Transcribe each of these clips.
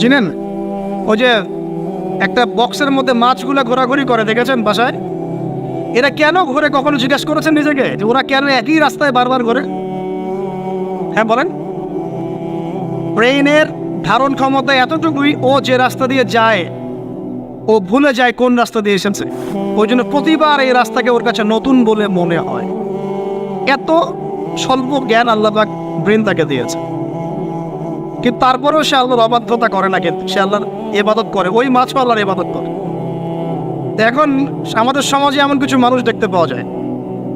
চিনেন? ওই যে একটা বক্সের মধ্যে মাছগুলো ঘোরাঘুরি করে, দেখেছেন বাসায়? এরা কেন ঘোরে, কখনো জিজ্ঞেস করেছেন নিজেকে যে ওরা কেন একই রাস্তায় বারবার ঘোরে? হ্যাঁ বলেন। ব্রেইনের ধারণ ক্ষমতা এতটুকুই, ও যে রাস্তা দিয়ে যায় ও ভুলে যায় কোন রাস্তা দিয়ে এসেছে। ওই জন্য প্রতিবার এই রাস্তাকে ওর কাছে নতুন বলে মনে হয়। এত স্বল্প জ্ঞান আল্লাহ পাক ব্রেন তাকে দিয়েছে, কিন্তু তারপরেও সে আল্লাহর অবাধ্যতা করে না, কিন্তু সে আল্লাহর ইবাদত করে। ওই মাছও আল্লাহর ইবাদত করে। এখন আমাদের সমাজে এমন কিছু মানুষ দেখতে পাওয়া যায়,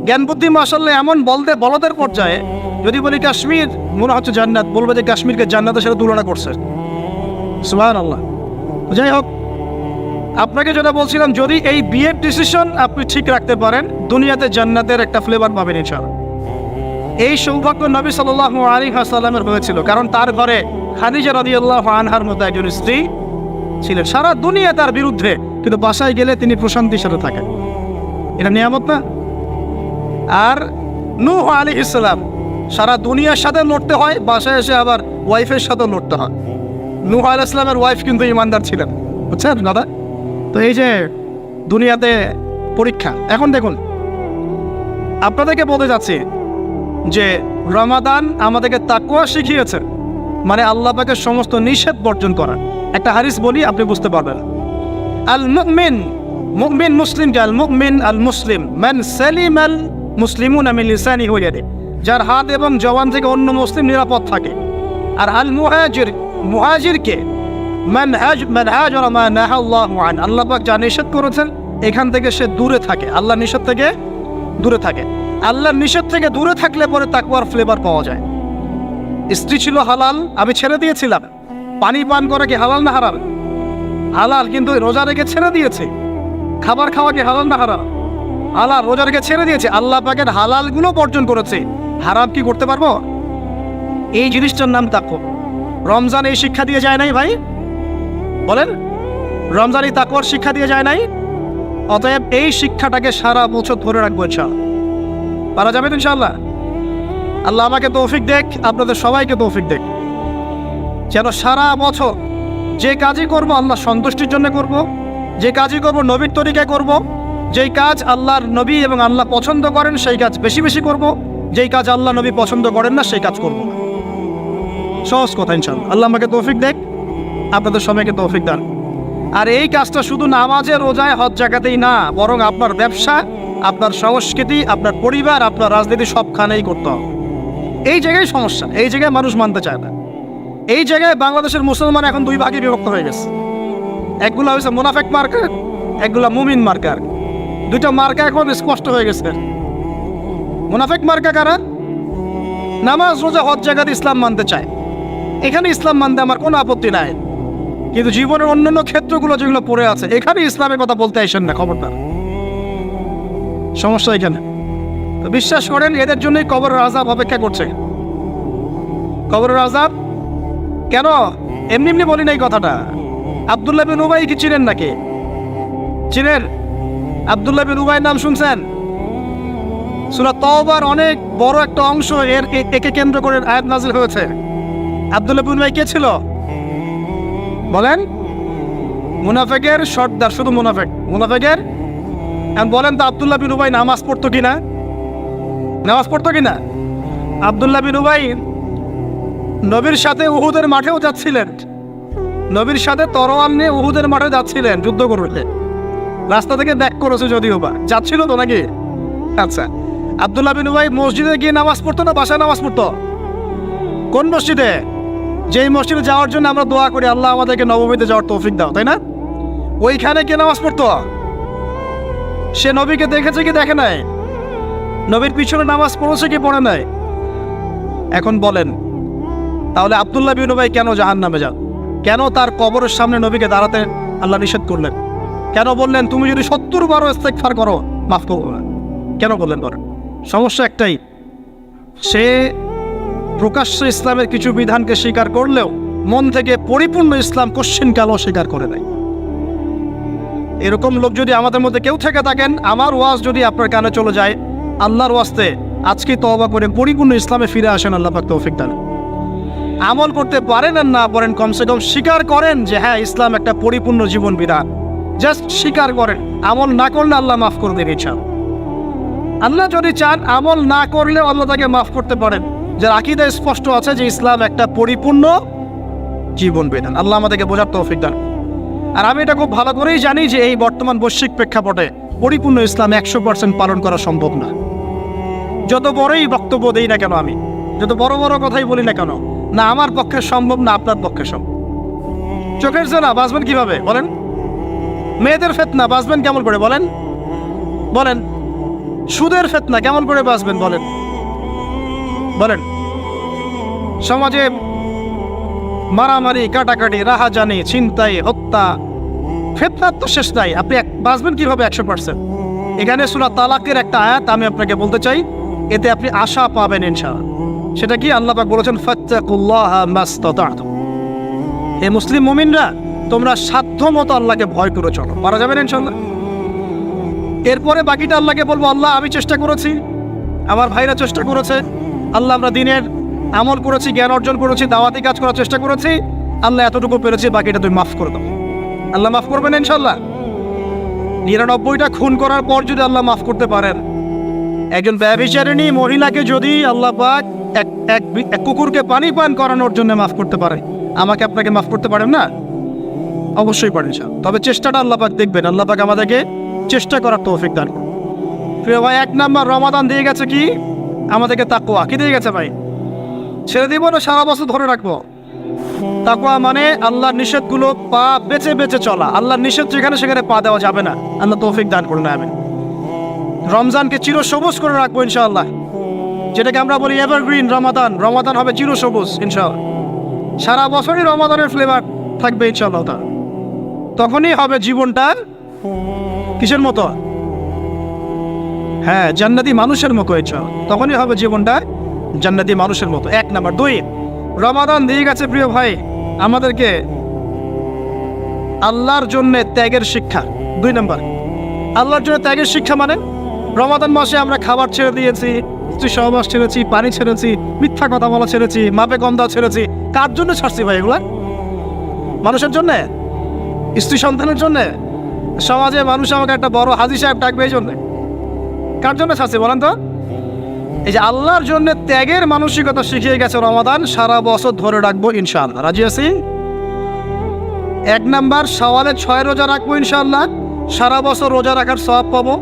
জ্ঞান বুদ্ধি মাশাআল্লাহ এমন বলদের পর্যায়ে, যদি বলি কাশ্মীর মনে হচ্ছে জান্নাত, বলবে যে কাশ্মীরকে জান্নাতের সাথে তুলনা করছে। সুবহানাল্লাহ। যাই হোক, আপনাকে যেটা বলছিলাম, যদি এই বিয়ের ডিসিশন আপনি ঠিক রাখতে পারেন, দুনিয়াতে জান্নাতের একটা ফ্লেভার পাবেন ইনশাআল্লাহ। এই সৌভাগ্য নবী সাল্লাল্লাহু আলাইহি ওয়াসাল্লামের হয়েছিল, কারণ তার ঘরে খাদিজা রাদিয়াল্লাহু আনহার মতো একজন স্ত্রী ছিলেন। সারা দুনিয়া তার বিরুদ্ধে, কিন্তু বাসায় গেলে তিনি প্রশান্তির সাথে থাকেন। এটা নিয়ামত না? আর নূহ আলাইহিস সালাম, সারা দুনিয়ার সাথে লড়তে হয়, বাসায় এসে আবার ওয়াইফের সাথে লড়তে হয়। নূহ আলাইহিস সালামের ওয়াইফ কিন্তু ঈমানদার ছিলেন, বুঝছেন দাদা? তো এই যে দুনিয়াতে পরীক্ষা। এখন দেখুন, আপনাদেরকে বলতে যাচ্ছি যে রমাদান আমাদেরকে তাকওয়া শিখিয়েছে, মানে আল্লাহ পাকের সমস্ত নিষেধ বর্জন করা। একটা হাদিস বলি, আপনি বুঝতে পারবেন। আল মুমিন, মুমিন মুসলিম, আল মুমিন আল মুসলিম মান সালিমাল মুসলিমুনা মিন লিসানিহি ওয়া ইয়াদিহি, যার হাত এবং জবান থেকে অন্য মুসলিম নিরাপদ থাকে। আর আল মুহাজির, মুহাজিরকে মান হাজারা মা নাহাল্লাহু আন, আল্লাহ পাক যা নিষেধ করেছেন এখান থেকে সে দূরে থাকে, আল্লাহ নিষেধ থেকে দূরে থাকে। আল্লাহর নিষেধ থেকে দূরে থাকলে পরে তাকওয়ার ফ্লেভার পাওয়া যায়। স্ত্রী ছিল হালাল, আমি ছেড়ে দিয়েছিলাম। পানি পান করা কি হালাল না হারাম? হালাল, কিন্তু রোজা রেখে ছেড়ে দিয়েছে। খাবার খাওয়া কি হালাল না হারাম? হালাল, রোজা রেখে ছেড়ে দিয়েছে। আল্লাহ পাকের হালালগুলো বর্জন করেছে, হারাম কি করতে পারবো? এই জিনিসটার নাম তাকওয়া। রমজান এই শিক্ষা দিয়ে যায় নাই ভাই? বলেন, রমজান এই তাকওয়ার শিক্ষা দিয়ে যায় নাই? অতএব এই শিক্ষাটাকে সারা বছর ধরে রাখবো ইনশাআল্লাহ। পারা যাবে তো ইনশাআল্লাহ? আল্লাহ আমাকে তৌফিক দেখ, আপনাদের সবাইকে তৌফিক দেখ, যেন সারা বছর যে কাজই করব আল্লাহ সন্তুষ্টির জন্য করব, যে কাজই করব নবীর তরিকায় করব, যেই কাজ আল্লাহর নবী এবং আল্লাহ পছন্দ করেন সেই কাজ বেশি বেশি করব, যেই কাজ আল্লাহ নবী পছন্দ করেন না সেই কাজ করব না। সহজ কথা ইনশাআল্লাহ। আল্লাহ আমাকে তৌফিক দেখ, আপনাদের সবাইকে তৌফিক দান। আর এই কাজটা শুধু নামাজে, রোজায়, হজ জাকাতেই না, বরং আপনার ব্যবসা, আপনার সংস্কৃতি, আপনার পরিবার, আপনার রাজনীতি সবখানেই করতে হবে। এই জায়গায় সমস্যা, এই জায়গায় মানুষ মানতে চায় না। এই জায়গায় বাংলাদেশের মুসলমান এখন দুই ভাগে বিভক্ত হয়ে গেছে। একগুলো হয়েছে মুনাফেক মার্কা, একগুলা মুমিন মার্কা। দুইটা মার্কা এখন স্পষ্ট হয়ে গেছে। মুনাফেক মার্কা কারা? নামাজ, রোজা, হজ জাকাত ইসলাম মানতে চায়, এখানে ইসলাম মানতে আমার কোনো আপত্তি নাই, কিন্তু জীবনের অন্যান্য ক্ষেত্রগুলো যেগুলো পড়ে আছে এখানে ইসলামের কথা বলতে আসেন না, খবরদার। সমস্যা এখানে। তো বিশ্বাস করেন, এদের জন্যই কবরের আযাব অপেক্ষা করছে। কবরের আযাব কেন? এমনি এমনি বলি না এই কথাটা। আব্দুল্লাহ বিন উবাই কি চিনেন নাকি? চিনেন? আব্দুল্লাহ বিন উবাই নাম শুনছেন? সূরা তাওবার অনেক বড় একটা অংশ একে কেন্দ্র করে আয়াত নাযিল হয়েছে। আব্দুল্লাহ বিন উবাই কে ছিল বলেন? মুনাফিকের সর্দার, শুধু মুনাফিকের। এখন বলেন তো, আব্দুল্লাহ বিন উবাই নামাজ পড়তো কিনা? নামাজ পড়তো কিনা? আব্দুল্লাহ বিন উবাই নবীর সাথে উহুদের মাঠেও যাচ্ছিলেন, নবীর সাথে তরোয়াল নিয়ে উহুদের মাঠে যাচ্ছিলেন যুদ্ধ করতে। রাস্তা থেকে ব্যাক করেছে যদিও বা, যাচ্ছিল তো নাকি? আচ্ছা, আব্দুল্লাহ বিন উবাই মসজিদে গিয়ে নামাজ পড়তো না বাসায় নামাজ পড়তো? কোন মসজিদে? যেই মসজিদে যাওয়ার জন্য আমরা দোয়া করি আল্লাহ আমাদেরকে নবমীতে যাওয়ার তৌফিক দাও, তাই না? ওইখানে কে নামাজ পড়তো? সে নবীকে দেখেছে কি দেখে নাই? নবীর পিছনে নামাজ পড়েছে কি পড়ে নাই? এখন বলেন, তাহলে আব্দুল্লাহ বিন উবাই কেন জাহান্নামে যান? কেন তার কবরের সামনে নবীকে দাঁড়াতে আল্লাহ নিষেধ করলেন? কেন বললেন তুমি যদি 70 বার ইস্তেগফার করো মাফ করবো না? কেন বললেন? বলেন। সমস্যা একটাই, সে প্রকাশ্যে ইসলামের কিছু বিধানকে স্বীকার করলেও মন থেকে পরিপূর্ণ ইসলাম কোশ্চিনকালও স্বীকার করে নাই। এরকম লোক যদি আমাদের মধ্যে কেউ থেকে থাকেন, আমার ওয়াজ যদি আপনার কানে চলে যায়, আল্লাহর ওয়াস্তে আজকে তওবা করে পরিপূর্ণ ইসলামে ফিরে আসেন, আল্লাহ পাক তৌফিক দান। আমল করতে পারেন আর না পারেন, কমসে কম স্বীকার করেন যে হ্যাঁ ইসলাম একটা পরিপূর্ণ জীবন বিধান। জাস্ট স্বীকার করেন। আমল না করলে আল্লাহ মাফ করে দেবে ইচ্ছা। আল্লাহ যদি চান আমল না করলেও আল্লাহ তাকে মাফ করতে পারেন, যার আকীদা স্পষ্ট আছে যে ইসলাম একটা পরিপূর্ণ জীবন বিধান। আল্লাহ আমাদেরকে বোঝার তৌফিক দান। আর আমি এটা খুব ভালো করেই জানি যে এই বর্তমান বৈশ্বিক প্রেক্ষাপটে পরিপূর্ণ ইসলাম 100% পালন করা সম্ভব না। যত বড়ই বক্তব্য দেই না কেন, আমি যত বড় বড় কথাই বলি না কেন, না আমার পক্ষে সম্ভব না আপনার পক্ষে সম্ভব। চোখের জেনা বাঁচবেন কিভাবে বলেন? মেয়েদের ফিতনা বাঁচবেন কেমন করে বলেন? বলেন। সুদের ফিতনা কেমন করে বাঁচবেন বলেন? বলেন। সমাজে মারামারি, কাটাকাটি, রাহাজানি, ছিনতাই, হত্যা, ফিতনার তো শেষ নাই। আপনি বাঁচবেন কিভাবে 100%? এখানে সূরা তালাকের একটা আয়াত আমি আপনাকে বলতে চাই, এতে আপনি আশা পাবেন ইনশাআল্লাহ। সেটা কি? আল্লাহ পাক বলেছেন ফাত্তাকুল্লাহা মাসতাতা'তুম। হে মুসলিম মুমিনরা, তোমরা সাধ্যমতো আল্লাহকে ভয় করে চলো। পারা যাবে না ইনশাআল্লাহ? এরপরে বাকিটা আল্লাহকে বলবো, আল্লাহ আমি চেষ্টা করেছি, আমার ভাইরা চেষ্টা করেছে, আল্লাহ আমরা দিনের আমল করেছি, জ্ঞান অর্জন করেছি, দাওয়াতি কাজ করার চেষ্টা করেছি, আল্লাহ এতটুকু পেরেছি, বাকিটা তুমি মাফ করে দাও। আল্লাহ মাফ করবেন ইনশাআল্লাহ। 99টা খুন করার পর যদি আল্লাহ মাফ করতে পারেন, একজন ব্যভিচারিণী মহিলাকে যদি আল্লাহ পাক এক কুকুরকে পানি পান করানোর জন্য মাফ করতে পারে, আমাকে আপনাকে মাফ করতে পারেন না? অবশ্যই পারেন। তবে চেষ্টাটা আল্লাহ পাক দেখবেন। আল্লাহ পাক আমাদেরকে চেষ্টা করার তৌফিক দান করুন। প্রিয় ভাই, 1 নাম্বার রমাদান দিয়ে গেছে কি আমাদেরকে? তাকওয়া। কি দিয়ে গেছে ভাই? ছেড়ে দিব না সারা বছর ধরে রাখবো? তাকওয়া মানে আল্লাহর নিষেধগুলো পা বেঁচে বেঁচে চলা। আল্লাহর নিষেধ যেখানে সেখানে পা দেওয়া যাবে না। আল্লাহ তৌফিক দান করুন। আমিন। রমজানকে চিরসবুজ করে রাখবো ইনশাআল্লাহ, যেটাকে আমরা বলি এভারগ্রিন রমাদান। রমাদান হবে চিরসবুজ ইনশাআল্লাহ। সারা বছরই রমাদানের ফ্লেভার থাকবে ইনশাআল্লাহ। তখনই হবে জীবনটা কিসের মতো? হ্যাঁ, জান্নাতি মানুষের মতো ইনশাআল্লাহ। তখনই হবে জীবনটা জান্নাতি মানুষের মতো। 1 নাম্বার। 2, রমাদান দিয়ে গেছে প্রিয় ভাই আমাদেরকে আল্লাহর জন্য ত্যাগের শিক্ষা। 2 নাম্বার, আল্লাহর জন্য ত্যাগের শিক্ষা মানে রমাদান মাসে আমরা খাবার ছেড়ে দিয়েছি, স্ত্রী সহবাস ছেড়েছি, পানি ছেড়েছি, মিথ্যা কথা বলা ছেড়েছি, মাপে কম দেওয়া ছেড়েছি। কার জন্য ছাড়ছি ভাই এগুলা? মানুষের জন্যে? স্ত্রী সন্তানের জন্যে? সমাজে মানুষ আমাকে একটা বড় হাজী সাহেব ডাকবে এই জন্যে? কার জন্য ছাড়ছি বলেন তো? এই যে আল্লাহর জন্য ত্যাগের মানসিকতা শিখিয়ে গেছে রমাদান, সারা বছর ধরে রাখবো ইনশাআল্লাহ। রাজি আছি? 1 নাম্বার, শাওয়ালে 6 রোজা রাখবো ইনশাআল্লাহ, সারা বছর রোজা রাখার সওয়াব পাবো।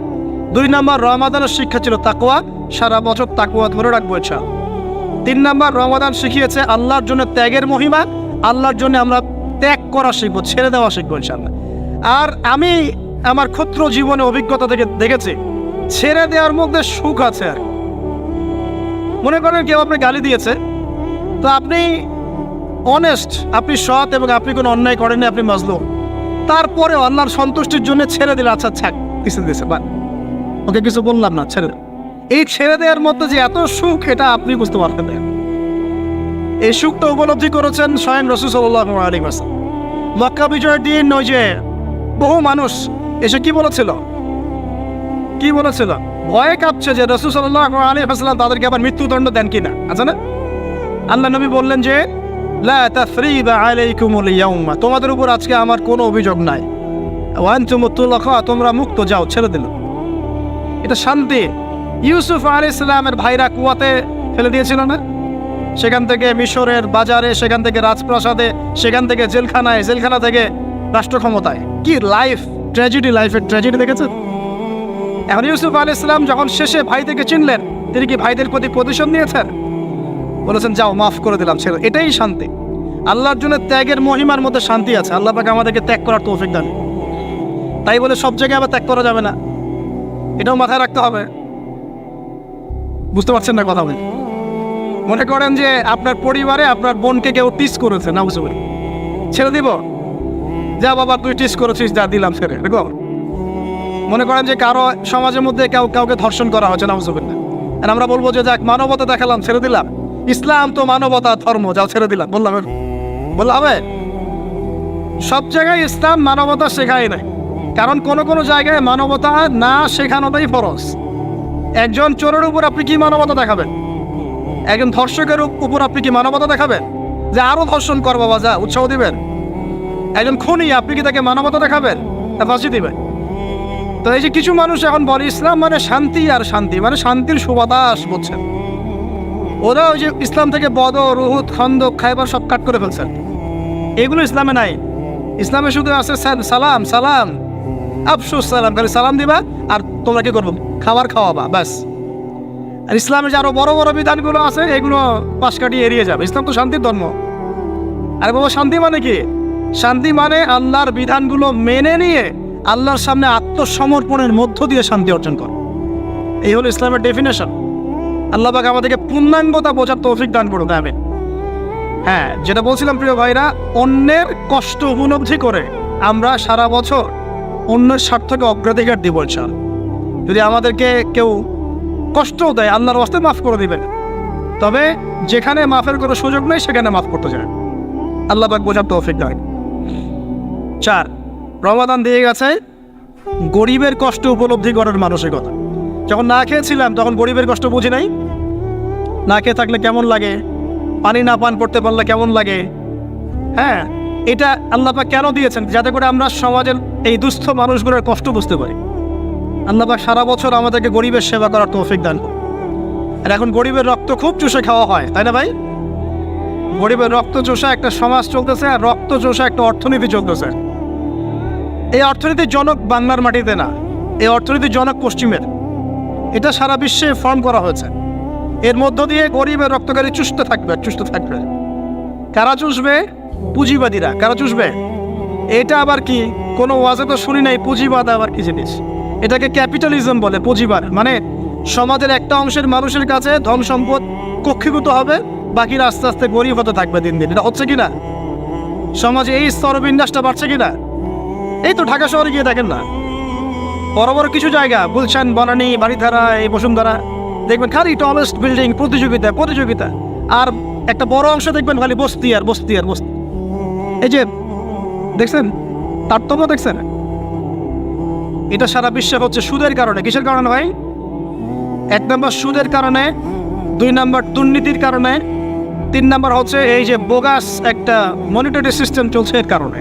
2 নাম্বার, রমাদানের শিক্ষা ছিল তাকওয়া, সারা বছর তাকওয়া ধরে রাখবো ইনশাআল্লাহ। 3 নাম্বার, রমাদান শিখিয়েছে আল্লাহর জন্য ত্যাগের মহিমা। আল্লাহর জন্য আমরা ত্যাগ করা শিখবো, ছেড়ে দেওয়া শিখবো ইনশাআল্লাহ। আর আমি আমার ক্ষুদ্র জীবনে অভিজ্ঞতা থেকে দেখেছি, ছেড়ে দেওয়ার মধ্যে সুখ আছে। আর মনে করেন কেউ আপনি গালি দিয়েছে, তো আপনি অনেস্ট, আপনি সৎ এবং আপনি কোনো অন্যায় করেননি, আপনি মাজলুম, তারপরে আল্লাহর সন্তুষ্টির জন্য ছেড়ে দিলে, আচ্ছা ছাক কিছু দিয়েছে বা ওকে কিছু বললাম না, ছেড়ে দেন। এই ছেড়ে দেওয়ার মধ্যে যে এত সুখ, এটা আপনি বুঝতে পারতেন না। এই সুখটা উপলব্ধি করেছেন স্বয়ং রাসূল সাল্লাল্লাহু আলাইহি ওয়াসাল্লাম। মক্কা বিজয়ের দিন ওই যে বহু মানুষ এসে কি বলেছিল? কি বলেছিল? ভয়ে কাঁপছে যে রাসূল সাল্লাল্লাহু আলাইহি ওয়াসাল্লাম তাদেরকে আবার মৃত্যুদণ্ড দেন কিনা। আছে না? আল্লাহ নবী বললেন যে লা তাসরিবা আলাইকুমুল ইয়াউমা, তোমাদের উপর আজকে আমার কোনো অভিযোগ নাই। ওয়া আনতুমুত তুলাকা, তোমরা মুক্ত, যাও, ছেড়ে দিল। এটা শান্তি। ইউসুফ আলাইহিস সালামের ভাইরা কুয়াতে ফেলে দিয়েছিল না? সেখান থেকে মিশরের বাজারে, সেখান থেকে রাজপ্রাসাদে, সেখান থেকে জেলখানায়, জেলখানা থেকে রাষ্ট্র ক্ষমতায়। কি লাইফ ট্র্যাজেডি, লাইফের ট্র্যাজেডি দেখেছেন? এখন ইউসুফ আলাইহিস সালাম যখন শেষে ভাইদেরকে চিনলেন, তিনি কি ভাইদের প্রতি প্রতিশোধ নিয়েছেন? বলেছেন যাও, মাফ করে দিলাম, ছেড়ে। এটাই শান্তি। আল্লাহর জন্য ত্যাগের মহিমার মধ্যে শান্তি আছে। আল্লাহ পাক আমাদেরকে ত্যাগ করার তৌফিক দান। তাই বলে সব জায়গায় আবার ত্যাগ করা যাবে না, এটাও মাথায় রাখতে হবে। বুঝতে পারছেন না কথা? মনে করেন যে আপনার পরিবারে আপনার বোনকে কেউ টিস করেছে, না বুঝতে পারি, ছেড়ে দিব? যা বাবা তুই টিস করেছিস, যা দিলাম, ছেড়ে। দেখো, মনে করেন যে কারো সমাজের মধ্যে কাউকে ধর্ষণ করা হচ্ছে, না বুঝতে পারি না, আর আমরা বলবো যে যাক মানবতা দেখালাম, ছেড়ে দিলাম। ইসলাম তো মানবতা ধর্ম, যাও ছেড়ে দিলাম, বললাম হবে? সব জায়গায় ইসলাম মানবতা শেখায় নাই, কারণ কোনো জায়গায় মানবতা না শেখানোটাই ফরজ। একজন চোরের উপর আপনি কি মানবতা দেখাবেন? একজন ধর্ষকের উপর আপনি কি মানবতা দেখাবেন? যে আরো ধর্ষণ কর বাবা, যা উৎসাহ দিবেন? একজন খুনি, আপনি কি তাকে মানবতা দেখাবেন না ফাঁসি দিবেন? তো এই যে কিছু মানুষ এখন বলে ইসলাম মানে শান্তি, আর শান্তি মানে শান্তির সুবাতাস, বুঝছেন? ওরা ওই যে ইসলাম থেকে বদর, উহুদ, খন্দক, খায়বার সব কাট করে ফেলছেন। এগুলো ইসলামে নাই। ইসলামে শুধু আছে সালাম সালাম, আফসুস সালাম, খালি সালাম দিবা আর তোমরা কি করবো, খাবার খাওয়াবা, ব্যাস। আর ইসলামের যে আরো বড় বড় বিধানগুলো আছে এগুলো পাশ কাটিয়ে এড়িয়ে যাবে। ইসলাম তো শান্তির ধর্ম। আর বাবা শান্তি মানে কি? শান্তি মানে আল্লাহর বিধানগুলো মেনে নিয়ে আল্লাহর সামনে আত্মসমর্পণের মধ্য দিয়ে শান্তি অর্জন কর। এই হলো ইসলামের ডেফিনেশন। আল্লাহ পাক আমাদেরকে পূর্ণাঙ্গতা বোঝার তৌফিক দান করুন, আমিন। হ্যাঁ, যেটা বলছিলাম প্রিয় ভাইরা, অন্যের কষ্ট উপলব্ধি করে আমরা সারা বছর অন্যের স্বার্থকে অগ্রাধিকার দিব ইনশাআল্লাহ। যদি আমাদেরকে কেউ কষ্টও দেয়, আল্লাহর ওয়াস্তে মাফ করে দিবেন। তবে যেখানে মাফের কোনো সুযোগ নেই সেখানে মাফ করতে চায়। আল্লাহ পাক বোঝার তৌফিক দেয়। 4, রমাদান দিয়ে গেছে গরিবের কষ্ট উপলব্ধি করার মানসিকতা। যখন না খেয়েছিলাম তখন গরিবের কষ্ট বুঝি নাই। না খেয়ে থাকলে কেমন লাগে, পানি না পান করতে পারলে কেমন লাগে। হ্যাঁ, এটা আল্লাহ পাক কেন দিয়েছেন? যাতে করে আমরা সমাজের এই দুস্থ মানুষগুলোর কষ্ট বুঝতে পারি। আল্লাহ পাক সারা বছর আমাদেরকে গরিবের সেবা করার তৌফিক দান করুন। আর এখন গরিবের রক্ত খুব চুষে খাওয়া হয়, তাই না ভাই? গরিবের রক্ত চোষা একটা সমাজ চলতেছে, আর রক্ত চোষা একটা অর্থনীতি চলতেছে। এই অর্থনীতির জনক বাংলার মাটিতে না, এই অর্থনীতির জনক পশ্চিমের। এটা সারা বিশ্বে ফর্ম করা হয়েছে। এর মধ্য দিয়ে গরিবের রক্তকারী চুষতে থাকবে। কারা চুষবে? পুঁজিবাদীরা। কারা চুষবে? এটা আবার কি? কোনো ওয়াজে তো শুনি নাই পুঁজিবাদ আবার কি জিনিস। এটাকে ক্যাপিটালিজম বলে। পুঁজিবাদ মানে সমাজের একটা অংশের মানুষের কাছে ধন সম্পদ কক্ষীভূত হবে, বাকিরা আস্তে আস্তে গরিব হতে থাকবে দিন দিন। এটা হচ্ছে কিনা? সমাজে এই স্তরবিন্যাসটা বাড়ছে কিনা? এই তো ঢাকা শহরে গিয়ে দেখেন না, বড় বড় কিছু জায়গা, গুলশান, বনানী, বাড়িধারা, এই বসুন্ধরা, দেখবেন খালি টলেস্ট বিল্ডিং, প্রতিযোগিতা। আর একটা বড় অংশ দেখবেন খালি বস্তি। এই যে দেখছেন তারতম্য, দেখছেন? এটা সারা বিশ্বে হচ্ছে সুদের কারণে। কিসের কারণে ভাই? 1 নম্বর সুদের কারণে, 2 নম্বর দুর্নীতির কারণে, 3 নম্বর হচ্ছে এই যে বোগাস একটা মনিটরি সিস্টেম চলছে এর কারণে।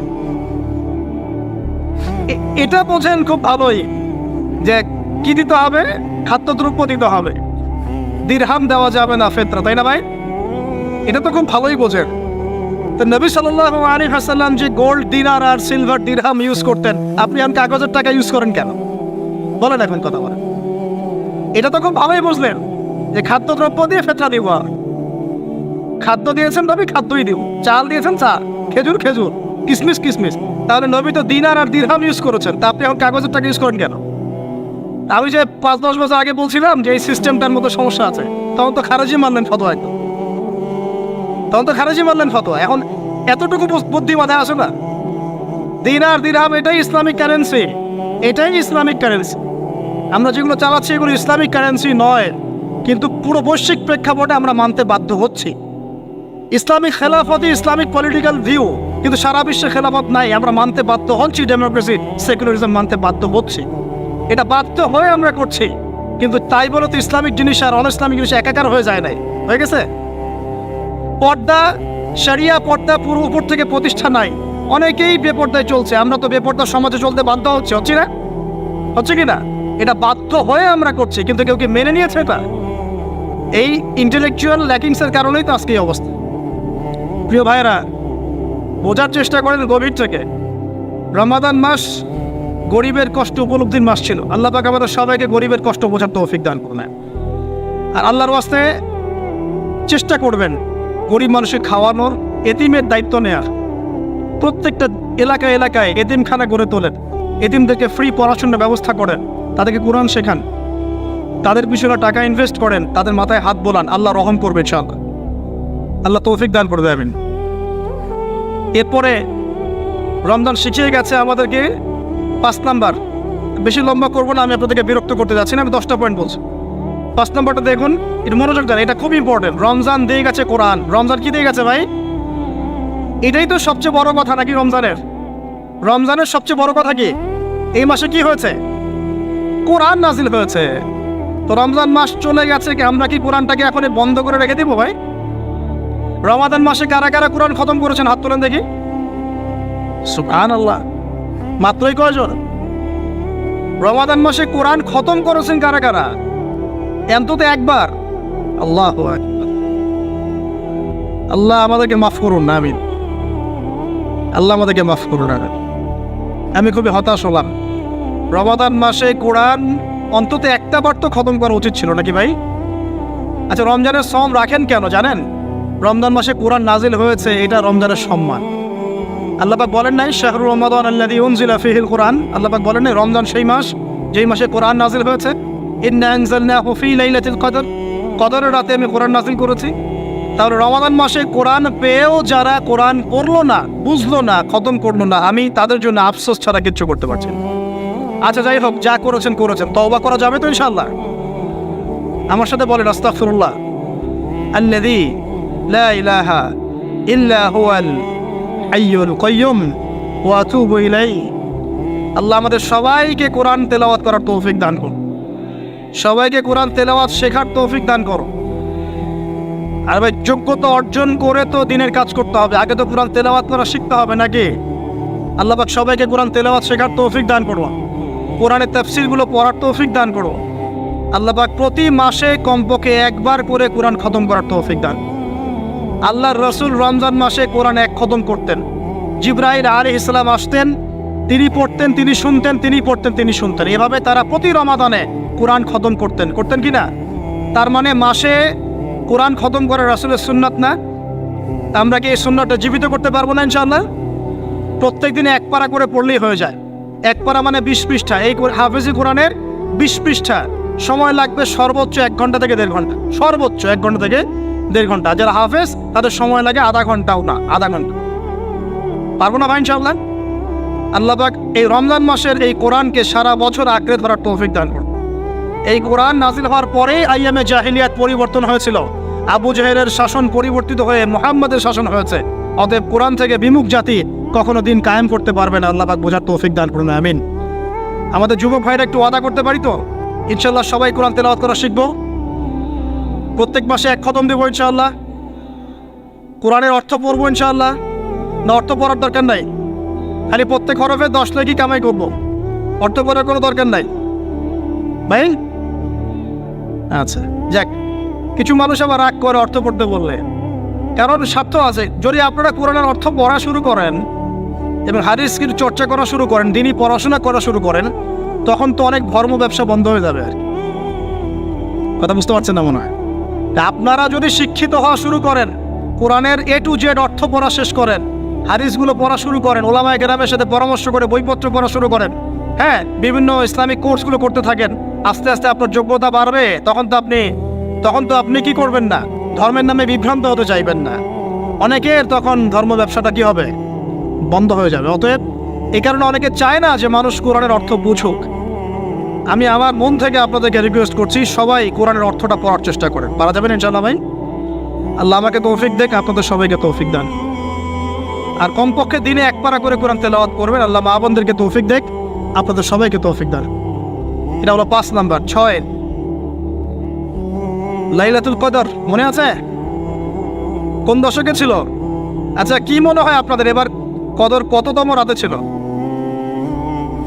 এটা বোঝেন খুব ভালোই যে কি দিতে হবে, খাদ্যদ্রব্য দিতে হবে, দিরহাম দেওয়া যাবে না, ফেতরা, তাই না ভাই? এটা তো খুব ভালোই বোঝেন। তো নবী সাল্লাল্লাহু আলাইহি ওয়াসাল্লাম যে গোল্ড দিনার আর সিলভার দিরহাম ইউজ করতেন, আপনি এখন কাগজের টাকা ইউজ করেন কেন? বলেন এখন, কথা বলেন। এটা তো খুব ভালোই বুঝলেন যে খাদ্যদ্রব্য দিয়ে ফেতরা দিব। খাদ্য দিয়েছেন নবী, খাদ্যই দিব। চাল দিয়েছেন, চাল। খেজুর, কিসমিস। তাহলে নবী তো দিনার আর দিরহাম ইউজ করেছেন, তা আপনি এখন কাগজের টাকা ইউজ করেন কেন? আমি যে 5-10 বছর আগে বলছিলাম যে এই সিস্টেমটার মতো সমস্যা আছে, তখন তো খারেজি মানলেন ফতোয়া। এখন এতটুকু বুদ্ধি মাথায় আসে না? দিনার দিরহাম এটাই ইসলামিক কারেন্সি। আমরা যেগুলো চালাচ্ছি এগুলো ইসলামিক কারেন্সি নয়, কিন্তু পুরো বৈশ্বিক প্রেক্ষাপটে আমরা মানতে বাধ্য হচ্ছি। ইসলামিক খেলাফতই ইসলামিক পলিটিক্যাল ভিউ, কিন্তু সারা বিশ্বে খেলাফত নাই, আমরা মানতে বাধ্য হচ্ছি। ডেমোক্রেসি, সেকুলারিজম মানতে বাধ্য হচ্ছি। এটা বাধ্য হয়ে আমরা করছি, কিন্তু তাই বলে তো ইসলামিক জিনিস আর অন ইসলামিক জিনিস একাকার হয়ে যায় নাই, হয়ে গেছে। পর্দা, শরিয়া পর্দা পুরো উপর থেকে প্রতিষ্ঠা নাই, অনেকেই বেপর্দায় চলছে। আমরা তো বেপর্দা সমাজে চলতে বাধ্য হচ্ছে কি না? এটা বাধ্য হয়ে আমরা করছি, কিন্তু কেউ কি মেনে নিয়েছে এটা? এই ইন্টেলেকচুয়াল ল্যাকিংসের কারণেই তো আজকে এই অবস্থা। প্রিয় ভাইয়েরা, বোঝার চেষ্টা করেন গভীর থেকে। রমাদান মাস গরিবের কষ্ট উপলব্ধির মাস ছিল। আল্লাহ পাক আমাদের সবাইকে গরিবের কষ্ট বোঝার তৌফিক দান করুন। আর আল্লাহর ওয়াস্তে চেষ্টা করবেন গরিব মানুষকে খাওয়ানোর, এতিমের দায়িত্ব নেয়ার। প্রত্যেকটা এলাকায় এতিমখানা গড়ে তোলেন, এতিমদেরকে ফ্রি পড়াশোনার ব্যবস্থা করেন, তাদেরকে কোরআন শেখান, তাদের পিছনে টাকা ইনভেস্ট করেন, তাদের মাথায় হাত বোলান। আল্লাহ রহম করবে ইনশাআল্লাহ। আল্লাহ তৌফিক দান করে দেবেন। এরপরে রমজান শিখিয়ে গেছে আমাদেরকে 5 নাম্বার। বেশি লম্বা করবো না, আমি আপনাদেরকে বিরক্ত করতে যাচ্ছি না, আমি 10টা পয়েন্ট বলছি। 5 নাম্বারটা দেখুন, এটা মনোযোগ দেন, এটা খুব ইম্পর্টেন্ট। রমজান দিয়ে গেছে কোরআন। রমজান কি দিয়ে গেছে ভাই? এটাই তো সবচেয়ে বড় কথা নাকি? রমজানের সবচেয়ে বড় কথা কি? এই মাসে কি হয়েছে? কোরআন নাজিল হয়েছে। তো রমজান মাস চলে গেছে, আমরা কি কোরআনটাকে এখন বন্ধ করে রেখে দিব ভাই? রমাদান মাসে কারা কারা কোরআন খতম করেছেন হাত তোলেন দেখি। সুবহানাল্লাহ, মাত্রই কয়জন? রমাদান মাসে কোরআন খতম করেছেন কারা কারা? অন্তত একবার। আল্লাহু আকবার। আল্লাহ আমাদেরকে মাফ করুন না, আমিন। আল্লাহ আমাদেরকে মাফ করুন না। আমি খুবই হতাশ হলাম। রমাদান মাসে কোরআন অন্তত একটা বার তো খতম করা উচিত ছিল নাকি ভাই? আচ্ছা, রমজানের সম রাখেন কেন জানেন? রমজান মাসে কোরআন নাজিল হয়েছে, এটা রমজানের সম্মান। আল্লাহ পাক বলেন নাই শাহরুর রমাদান আল্লাযী উনজিলা ফীহিল কোরআন? আল্লাহ পাক বলেন নাই রমজান সেই মাস যেই মাসে কোরআন নাজিল হয়েছে? ইন্না আনজালনাহু ফী লাইলাতিল কদর, কদরের রাতে আমি কোরআন নাজিল করেছি। তাহলে রমাদান মাসে কোরআন পেয়েও যারা কোরআন পড়লো না, বুঝলো না, খতম করলো না, আমি তাদের জন্য আফসোস ছাড়া কিচ্ছু করতে পারছি না। আচ্ছা যাই হোক, যা করেছেন করেছেন, তওবা করা যাবে তো ইনশাআল্লাহ? আমার সাথে বলেন আস্তাগফিরুল্লাহ আল্লাযী লা ইলাহা ইল্লা হুয়াল হাইয়ুল কাইয়্যুম ওয়া আতুবু ইলাইহি। আল্লাহ আমাদের সবাইকে কোরআন তেলাওয়াত করার তৌফিক দান করুন, সবাইকে কোরআন তেলাওয়াত শেখার তৌফিক দান করুন। আর ভাই, যোগ্যতা অর্জন করে তো দিনের কাজ করতে হবে, আগে তো কোরআন তেলাওয়াত করা শিখতে হবে নাকি? আল্লাহ পাক সবাইকে কোরআন তেলাওয়াত শেখার তৌফিক দান করুন, কোরআনের তাফসীরগুলো পড়ার তৌফিক দান করুন। আল্লাহ পাক প্রতি মাসে কমপক্ষে একবার করে কোরআন খতম করার তৌফিক দান। আল্লাহর রসুল রমজান মাসে কোরআন এক খতম করতেন। জিবরাইল আলাইহিস সালাম আসতেন, তিনি পড়তেন, তিনি শুনতেন, তিনি পড়তেন, তিনি শুনতেন। এভাবে তারা প্রতি রমাদানে কোরআন খতম করতেন কি না? তার মানে মাসে কোরআন খতম করা রাসূলের সুন্নাত না? আমরা কি এই সুন্নাতটা জীবিত করতে পারবো না ইনশাআল্লাহ? প্রত্যেক দিনে এক পারা করে পড়লেই হয়ে যায়। এক পারা মানে 20 পৃষ্ঠা। এই হাফেজি কোরআনের 20 পৃষ্ঠা, সময় লাগবে সর্বোচ্চ 1 ঘন্টা থেকে 1.5 ঘন্টা, সর্বোচ্চ 1 ঘন্টা থেকে 1.5 ঘন্টা। যারা হাফেজ তাদের সময় লাগে আধা ঘন্টাও না, আধা ঘন্টা। পারবো না ভাই ইনশাআল্লাহ? আল্লাহ পাক এই রমজান মাসের এই কোরআনকে সারা বছর আঁকড়ে ধরার তৌফিক দান করুন। এই কোরআন নাজিল হওয়ার পরেই আইয়ামে জাহিলিয়াত পরিবর্তন হয়েছিল। আবু জাহেলের শাসন পরিবর্তিত হয়ে মুহাম্মাদের শাসন হয়েছে। অতএব কোরআন থেকে বিমুখ জাতি কখনো দিন কায়েম করতে পারবে না। আল্লাহ পাক বোঝার তৌফিক দান করুন, আমিন। আমাদের যুবক ভাইরা একটু ওয়াদা করতে পারি তো ইনশাআল্লাহ সবাই কোরআন তেলাওয়াত করা শিখবো, প্রত্যেক মাসে এক খতম দেবো ইনশাআল্লাহ, কোরআনের অর্থ পড়বো ইনশাআল্লাহ। না অর্থ পড়ার দরকার নাই, খালি প্রত্যেক হরফে 10 লাখই কামাই করবো, অর্থ পড়ার কোনো দরকার নাই ভাই? আচ্ছা যাক, কিছু মানুষ আবার রাগ করে অর্থ পড়তে বললে, কারণ স্বার্থ আছে। যদি আপনারা কোরআনের অর্থ পড়া শুরু করেন এবং হাদিসের চর্চা করা শুরু করেন, দিনই পড়াশোনা করা শুরু করেন, তখন তো অনেক ধর্ম ব্যবসা বন্ধ হয়ে যাবে আর কি। কথা বুঝতে পারছেন না মনে হয়? আপনারা যদি শিক্ষিত হওয়া শুরু করেন, কোরআনের A to Z অর্থ পড়া শেষ করেন, হাদিসগুলো পড়া শুরু করেন, ওলামায়ে কেরামের সাথে পরামর্শ করে বইপত্র পড়া শুরু করেন, হ্যাঁ, বিভিন্ন ইসলামিক কোর্সগুলো করতে থাকেন, আস্তে আস্তে আপনার যোগ্যতা বাড়বে। তখন তো আপনি কি করবেন না, ধর্মের নামে বিভ্রান্ত হতে চাইবেন না। অনেকের তখন ধর্ম ব্যবসাটা কি হবে, বন্ধ হয়ে যাবে। অতএব এই কারণে অনেকে চায় না যে মানুষ কোরআনের অর্থ বুঝুক। আমি আমার মন থেকে আপনাদেরকে রিকোয়েস্ট করছি, সবাই কোরআনের অর্থটা পড়ার চেষ্টা করেন। পারা যাবেন ইনশাআল্লাহ ভাই? আল্লাহ আমাকে তৌফিক দেখ, আপনাদের সবাইকে তৌফিক দান। আর কমপক্ষে দিনে এক পারা করে কোরআন তেলাওয়াত করবেন। আল্লাহ মা বোনদেরকে তৌফিক দেখ, আপনাদের সবাইকে তৌফিক দান। এটা হলো 5 নাম্বার। 6 লাইলাতুল কদর মনে আছে? কোন দশকে ছিল? আচ্ছা, কি মনে হয় আপনাদের এবার কদর কততম রাতে ছিল?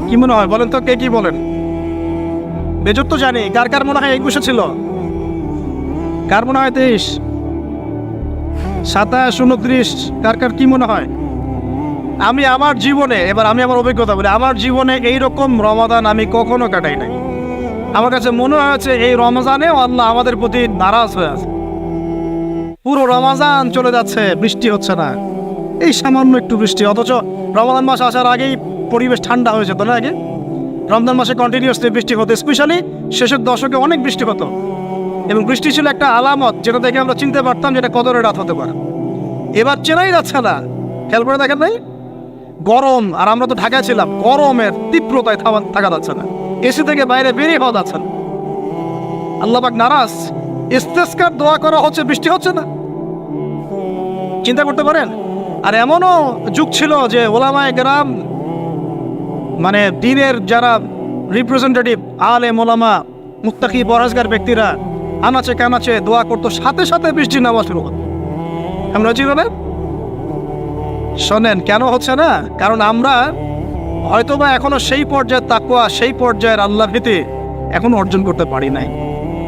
কি মনে হয় বলেন তো, কে কি বলেন? বেজর তো জানি, কার কার মনে হয় 21 ছিল? কার মনে হয় 23, 27, 29? কার কার কি মনে হয়? আমি আমার জীবনে, এবার আমি আমার অভিজ্ঞতা বলি, আমার জীবনে এইরকম রমাদান আমি কখনো কাটাই নাই। আমার কাছে মনে হয়েছে এই রমজানেও আল্লাহ আমাদের প্রতি নারাজ হয়ে আছে। পুরো রমজান চলে যাচ্ছে, বৃষ্টি হচ্ছে না, এই সামান্য একটু বৃষ্টি। অথচ রমজান মাস আসার আগেই পরিবেশ ঠান্ডা হয়ে যেত না? আগে রমজান মাসে কন্টিনিউয়াসলি বৃষ্টি হতো, স্পেশালি শেষের দশকে অনেক বৃষ্টি হতো। এবং বৃষ্টি ছিল একটা আলামত, যেটা দেখে আমরা চিনতে পারতাম যেটা কদরের রাত হতে পারে। এবার চেনাই যাচ্ছে না, খেয়াল করে দেখেন নাই? গরম, আর আমরা তো ঢাকায় ছিলাম, গরমের তীব্রতায় থাকা যাচ্ছে না, এসি থেকে বাইরে বেরিয়ে হওয়া যাচ্ছে না। আল্লাহ পাক নারাজ, ইস্তেসকার দোয়া করা হচ্ছে, বৃষ্টি হচ্ছে না। চিন্তা করতে পারেন? আর এমনও যুগ ছিল যে ওলামায়ে কেরাম, মানে দ্বীনের যারা রিপ্রেজেন্টেটিভ, আলেম ওলামা, মুত্তাকি পরহেজগার ব্যক্তিরা আনাচে কানাচে দোয়া করতো, সাথে সাথে বৃষ্টি নামা শুরু হতো। আমরা ছিল না? শোনেন, কেন হচ্ছে না? কারণ আমরা হয়তোবা এখনো সেই পর্যায়ের তাকওয়া, সেই পর্যায়ের আল্লাহ ভীতি এখনো অর্জন করতে পারি নাই,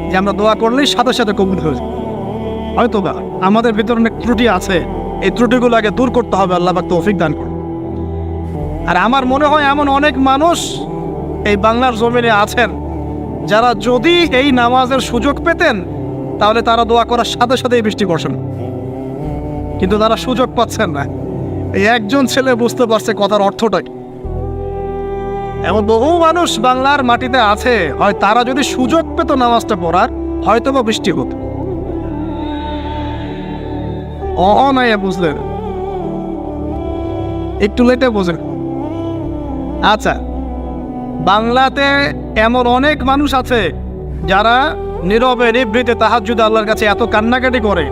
যে আমরা দোয়া করলেই সাথে সাথে কবুল হয়ে যায়। হয়তোবা আমাদের ভিতরে অনেক ত্রুটি আছে, এই ত্রুটিগুলো আগে দূর করতে হবে। আল্লাহ পাক তৌফিক দান করুন। আর আমার মনে হয় এমন অনেক মানুষ এই বাংলার জমিনে আছেন যারা যদি এই নামাজের সুযোগ পেতেন তাহলে তারা দোয়া করার সাথে সাথে বৃষ্টি বর্ষণ, কিন্তু তারা সুযোগ পাচ্ছেন না। এই একজন ছেলে বুঝতে পারছে কথার অর্থটা কি। এমন বহু মানুষ বাংলার মাটিতে আছে, হয় তারা যদি সুযোগ পেত নামাজটা পড়ার হয়তো বা বৃষ্টি হতো। নাই বুঝলেন, একটু লেটে বোঝেন। আচ্ছা, বাংলাতে এমন অনেক মানুষ আছে যারা নীরবে নিভৃতে তাহাজ্জুদে আল্লাহর কাছে এত কান্নাকাটি করে,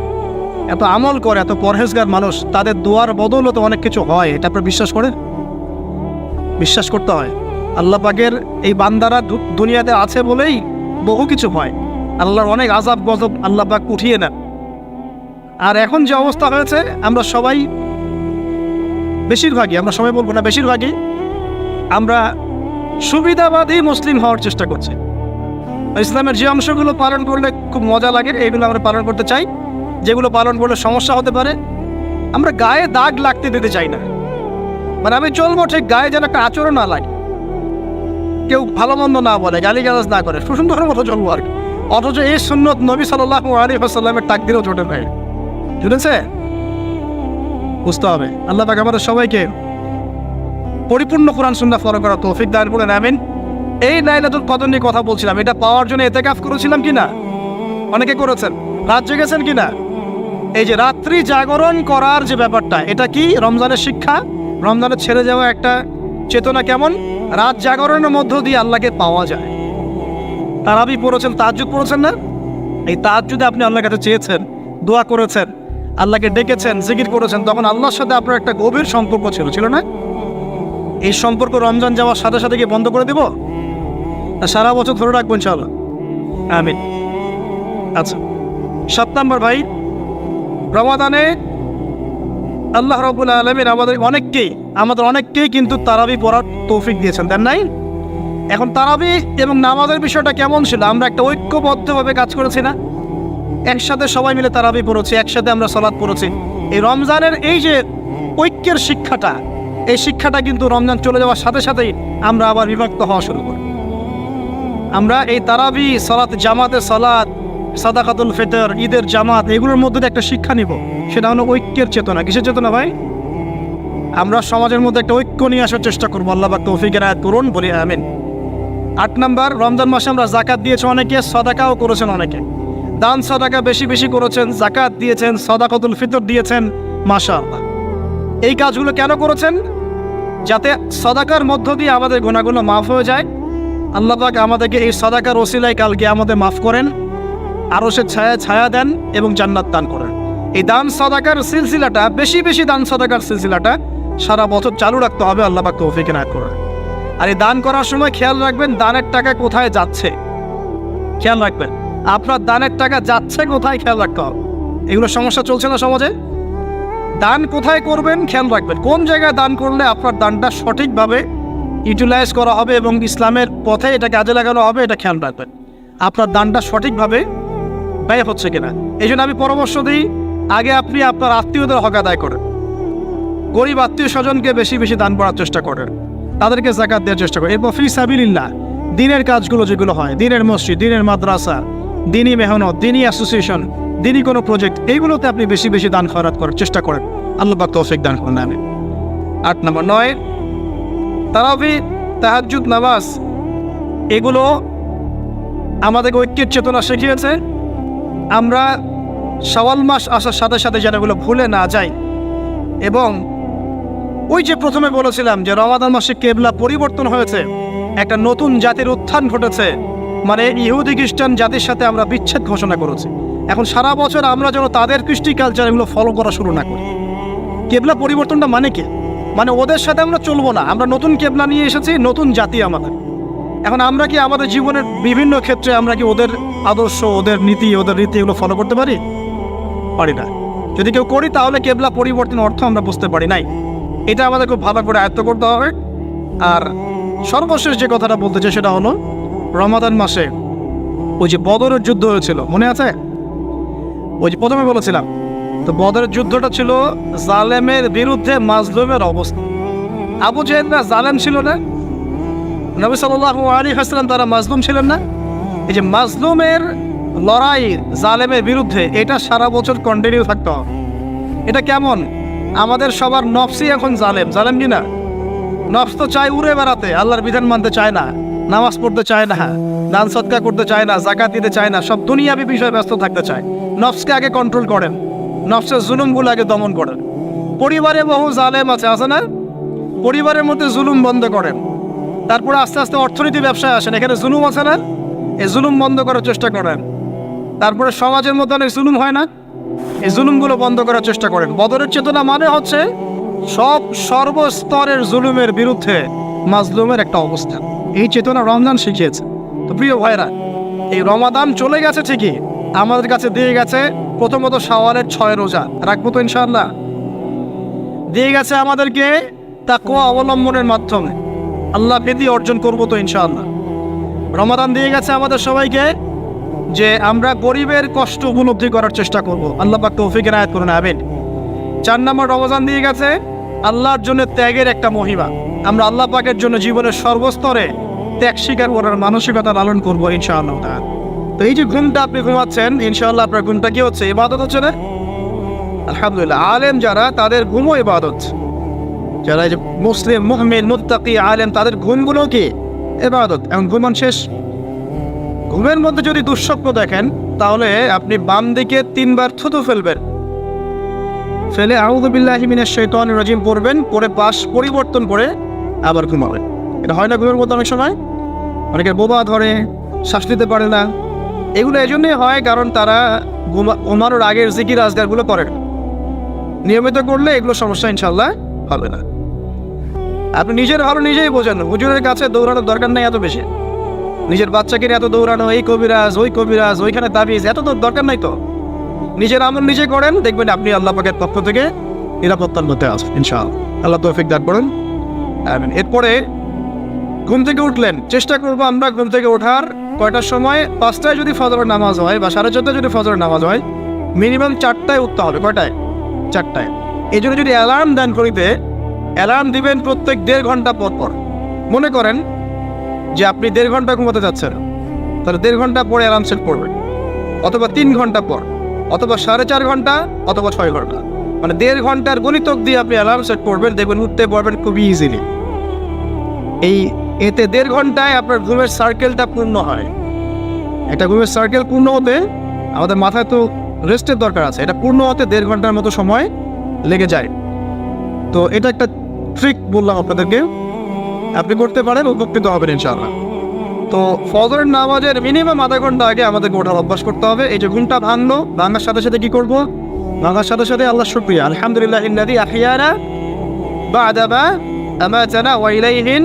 এত আমল করে, এত পরহেজগার মানুষ, তাদের দোয়ার বদৌলতে অনেক কিছু হয়। এটা আপনারা বিশ্বাস করেন? বিশ্বাস করতে হয়। আল্লাহ পাকের এই বান্দারা দুনিয়াতে আছে বলেই বহু কিছু হয়। আল্লাহর অনেক আযাব গজব আল্লাহ পাক উঠিয়ে নেন। আর এখন যে অবস্থা হয়েছে, আমরা সবাই বেশিরভাগই, আমরা সবাই বলবো না, বেশিরভাগই আমরা সুবিধাবাদী মুসলিম হওয়ার চেষ্টা করছি। ইসলামের যে অংশগুলো পালন করলে খুব মজা লাগে এইগুলো আমরা পালন করতে চাই, যেগুলো পালন করলে সমস্যা হতে পারে আমরা গায়ে দাগ লাগতে দিতে চাই না। মানে আমি চলবো ঠিক, গায়ে যেন একটা আচরণ না লাগে, কেউ ভালো মন্দ না বলে, গালিগালাজ না করে, সুন্দরের মতো চলবো আর কি। অথচ এই সুন্নত নবী সাল্লাল্লাহু আলাইহি ওয়াসাল্লামের তাকদীরও জোটে নাই। বুঝেছে? বুঝতে হবে। আল্লাহ পাক আমাদের সবাইকে পরিপূর্ণ কোরআন সুন্নাহ ফলো করার তৌফিক দান করুন, আমিন। এই লাইলাতুল কদর নিয়ে কথা বলছিলাম, এটা পাওয়ার জন্য ইতিকাফ করেছিলাম কিনা? অনেকে করেছেন। রাত জেগেছেন কিনা? এই যে রাত্রি জাগরণ করার যে ব্যাপারটা, এটা কি রমজানের শিক্ষা? রমজানের ছেড়ে যাওয়া একটা চেতনা কেমন? রাত জাগরণের মধ্য দিয়ে আল্লাহকে পাওয়া যায়। তারাবি পড়েছেন, তাহাজ্জুদ পড়েছেন না? এই তাহাজ্জুদে আপনি আল্লাহর কাছে চেয়েছেন, দোয়া করেছেন, আল্লাহকে ডেকেছেন, জিকির করেছেন, তখন আল্লাহর সাথে আপনার একটা গভীর সম্পর্ক ছিল না? এই সম্পর্ক রমজান যাওয়ার সাথে সাথে কি বন্ধ করে দেব? সারা বছর ধরে রাখবো ইনশাআল্লাহ, আমিন। আচ্ছা, 7 নম্বর ভাই, রমাদানে আল্লাহ রাব্বুল আলামিন আমাদের অনেককেই কিন্তু তারাবি পড়ার তৌফিক দিয়েছেন, দেন নাই? এখন তারাবি এবং নামাজের বিষয়টা কেমন ছিল? আমরা একটা ঐক্যবদ্ধভাবে কাজ করেছি না? একসাথে সবাই মিলে তারাবি পড়েছি, একসাথে আমরা সালাত পড়েছি। এই রমজানের এই যে ঐক্যের শিক্ষাটা, এই শিক্ষাটা কিন্তু রমজান চলে যাওয়ার সাথে সাথেই আমরা আবার বিভক্ত হওয়া শুরু করি। আমরা এই তারাবি, সালাত, জামাতের সালাত, সাদাকাতুল ফিতর, ঈদের জামাত, এগুলোর মধ্যে একটা শিক্ষা নিব, সেটা হলো ঐক্যের চেতনা। কিসের চেতনা ভাই? আমরা সমাজের মধ্যে একটা ঐক্য নিয়ে আসার চেষ্টা করবো। আল্লাহ পাক তৌফিক এনায়েত করুন, বলি আমিন। 8 নম্বর, রমজান মাসে আমরা যাকাত দিয়েছি অনেকে, সাদাকাও করেছেন অনেকে। দান সাদাকা বেশি বেশি করেছেন, যাকাত দিয়েছেন, সাদাকাতুল ফিতর দিয়েছেন, মাশাআল্লাহ। এই কাজগুলো কেন করেছেন? যাতে সাদাকার মধ্য দিয়ে আমাদের গুনাহগুলো মাফ হয়ে যায়। আল্লাহ পাক আমাদেরকে এই সাদাকার ওসিলায় কালকে আমাদের মাফ করেন, আরশের ছায়া দেন এবং জান্নাত দান করেন। এই দান সাদাকার সিলসিলাটা, বেশি বেশি দান সাদাকার সিলসিলাটা সারা বছর চালু রাখতে হবে। আল্লাহ পাক তৌফিক এনায়েত করেন। আর এই দান করার সময় খেয়াল রাখবেন দানের টাকা কোথায় যাচ্ছে, খেয়াল রাখবেন আপনার দানের টাকা যাচ্ছে কোথায়, খেয়াল রাখতে হবে। এগুলো সমস্যা চলছে না সমাজে? দান কোথায় করবেন খেয়াল রাখবেন, কোন জায়গায় দান করলে আপনার দানটা সঠিকভাবে ইউটিলাইজ করা হবে এবং ইসলামের পথে এটা কাজে লাগানো হবে, এটা খেয়াল রাখবেন। আপনার দানটা সঠিকভাবে ব্যয় হচ্ছে কিনা। এই জন্য আমি পরামর্শ দিই, আগে আপনি আপনার আত্মীয়দের হক আদায় করেন, গরিব আত্মীয় স্বজনকে বেশি বেশি দান করার চেষ্টা করেন, তাদেরকে যাকাত দেওয়ার চেষ্টা করেন। এরপর ফি সাবিলিল্লাহ, দিনের কাজগুলো যেগুলো হয়, দিনের মসজিদ, দিনের মাদ্রাসা, দিনী মেহনত, দিনী অ্যাসোসিয়েশন, দিনী কোনো প্রজেক্ট, এইগুলোতে আপনি বেশি বেশি দান খয়রাত করার চেষ্টা করেন। আল্লাহ পাক তৌফিক দান করেন, আমিন। 8 নম্বর, 9, তারাবি, তাহাজ্জুদ, নামাজ, এগুলো আমাদেরকে ঐক্যের চেতনা শিখিয়েছে। আমরা শাওয়াল মাস আসার সাথে সাথে যেন এগুলো ভুলে না যাই। এবং ওই যে প্রথমে বলেছিলাম যে রমাদান মাসে কেবলা পরিবর্তন হয়েছে, একটা নতুন জাতির উত্থান ঘটেছে, মানে ইহুদি খ্রিস্টান জাতির সাথে আমরা বিচ্ছেদ ঘোষণা করেছি। এখন সারা বছর আমরা যেন তাদের কৃষ্টি কালচার এগুলো ফলো করা শুরু না করি। কেবলা পরিবর্তনটা মানে কি? মানে ওদের সাথে আমরা চলবো না, আমরা নতুন কেবলা নিয়ে এসেছি, নতুন জাতি আমাদের। এখন আমরা কি আমাদের জীবনের বিভিন্ন ক্ষেত্রে আমরা কি ওদের আদর্শ, ওদের নীতি, ওদের রীতি এগুলো ফলো করতে পারি? পারি না। যদি কেউ করি তাহলে কেবলা পরিবর্তন অর্থ আমরা বুঝতে পারি নাই। এটা আমাদের খুব ভালো করে আয়ত্ত করতে হবে। আর সর্বশেষ যে কথাটা বলতে চাই সেটা হলো, রমাদান মাসে ওই যে বদরের যুদ্ধ হয়েছিল, মনে আছে? ওই যে প্রথমে বলেছিলাম, তো বদরের যুদ্ধটা ছিল জালেমের বিরুদ্ধে মাজলুমের অবস্থা। আবু জেহেলরা জালেম ছিল না, নবী সাল্লাল্লাহু আলাইহি ওয়াসাল্লাম তারা মাজলুম ছিলেন না। এই যে মাজলুমের লড়াই জালেমের বিরুদ্ধে, এটা সারা বছর কন্টিনিউ থাকতে হবে। এটা কেমন? আমাদের সবার নফসই এখন জালেম, জালেম কি না? নফস তো চায় উড়ে বেড়াতে, আল্লাহর বিধান মানতে চায় না, নামাজ পড়তে চায় না, দান সদকা করতে চায় না, যাকাত দিতে চায় না, সব দুনিয়াবি বিষয়ে ব্যস্ত থাকতে চায়। নফসকে আগে কন্ট্রোল করেন, নফসের জুলুমগুলো আগে দমন করেন। পরিবারে বহু জালেম আছে না? পরিবারের মধ্যে জুলুম বন্ধ করেন। তারপরে আস্তে আস্তে অর্থনীতি ব্যবসায় আসেন, এখানে জুলুম আছে না? এই জুলুম বন্ধ করার চেষ্টা করেন। তারপরে সমাজের মধ্যে অনেক জুলুম হয় না? এই জুলুমগুলো বন্ধ করার চেষ্টা করেন। বদরের চেতনা মানে হচ্ছে সর্বস্তরের জুলুমের বিরুদ্ধে মাজলুমের একটা অবস্থান। এই চেতনা রমজান শিখিয়েছে। তো প্রিয় ভাইরা, এই রমাদান চলে গেছে ঠিকই, আমাদের কাছে দিয়ে গেছে প্রথমত শাওয়ালের 6 রোজা, রাখবো তো ইনশাআল্লাহ। দিয়ে গেছে আমাদেরকে তাকওয়া অবলম্বনের মাধ্যমে আল্লাহ ভীতি অর্জন করবো তো ইনশাআল্লাহ। রমাদান দিয়ে গেছে আমাদের সবাইকে যে আমরা গরিবের কষ্ট উপলব্ধি করার চেষ্টা করব। আল্লাহ পাক তৌফিক এনায়েত করুন, আমিন। 4 নম্বর রমজান দিয়ে গেছে আল্লাহর জন্য ত্যাগের একটা মহিমা। আমরা আল্লাহ পাকের জন্য জীবনের সর্বস্তরে ত্যাগ স্বীকার করার মানসিকতা লালন করবো ইনশাআল্লাহ। তো এই যে ঘুমটা আপনি ঘুমাচ্ছেন, ইনশাআল্লাহ আপনার ঘুমটা কি হচ্ছে? ইবাদত হচ্ছে না? আলহামদুলিল্লাহ। আলেম যারা, তাদের ঘুমও ইবাদত। যারা এই যে মুসলিম, মুমিন, মুত্তাকি, আলেম, তাদের ঘুমগুলো কি ইবাদত। এখন ঘুমান শেষ, ঘুমের মধ্যে যদি দুঃস্বপ্ন দেখেন তাহলে আপনি বাম দিকে 3 বার থুতু ফেলবেন, ফেলে আউযু বিল্লাহি মিনাশ শাইতানির রাজিম পড়বেন, পরে পাশ পরিবর্তন করে আবার ঘুমাবেন। এটা হয় না ঘুমের মধ্যে অনেক সময়? অনেকের বোবা ধরে, শ্বাস নিতে পারে না। এগুলো এই জন্যই হয় কারণ তারা ঘুমানোর আগের জিকির আজগারগুলো করেন। নিয়মিত করলে এগুলো সমস্যা ইনশাল্লাহ হবে না। আপনি নিজের ভালো নিজেই বোঝেন, হুজুরের কাছে দৌড়ানোর দরকার নেই এত বেশি। নিজের বাচ্চাকে এত দৌড়ানো, এই কবিরাজ ওই কবিরাজ, ওইখানে তাবিজ, এত তো দরকার নাই। তো নিজের আমল নিজে করেন, দেখবেন আপনি আল্লাহ পাকের পক্ষ থেকে নিরাপত্তার মধ্যে আসবেন ইনশাআল্লাহ। আল্লাহ তৌফিক দান করুন, আমিন। এরপরে ঘুম থেকে উঠলেন, চেষ্টা করবো আমরা ঘুম থেকে ওঠার কয়টার সময়? 5টায় যদি ফজরের নামাজ হয় বা 4:30টায় যদি ফজরের নামাজ হয়, মিনিমাম 4টায় উঠতে হবে। কয়টায়? 4টায়। এই জন্য যদি অ্যালার্ম দেন করিতে, অ্যালার্ম দিবেন প্রত্যেক 1.5 ঘন্টা পর পর। মনে করেন যে আপনি 1.5 ঘন্টা ঘুমাতে যাচ্ছেন, তাহলে 1.5 ঘন্টা পরে অ্যালার্ম সেট করবেন, অথবা 3 ঘন্টা পর, অথবা 4.5 ঘন্টা, অথবা 6 ঘন্টা। মানে 1.5 ঘন্টার গণিতক দিয়ে আপনি অ্যালার্ম সেট করবেন, দেখবেন উঠতে পারবেন খুবই ইজিলি। এতে 1.5 ঘন্টায় আপনার ঘুমের সার্কেলটা পূর্ণ হয়। একটা ঘুমের সার্কেল পূর্ণ হতে আমাদের মাথায় তো রেস্টের দরকার আছে, এটা পূর্ণ হতে 1.5 ঘন্টার মতো সময় লেগে যায়। তো এটা একটা ট্রিক বললাম আপনাদেরকে, আপনি করতে পারেন, উপকৃত হবেন ইনশাআল্লাহ। তো ফজরের নামাজের মিনিমাম আধা ঘন্টা আগে আমাদেরকে ওঠার অভ্যাস করতে হবে। এই যে ঘুমটা ভাঙলো, ভাঙার সাথে সাথে কি করবো? ভাঙার সাথে সাথে আল্লাহ শুকরিয়া, আলহামদুলিল্লাহিল্লাযী আহইয়ানা বা'দা মা আমাতানা ওয়া ইলাইহিন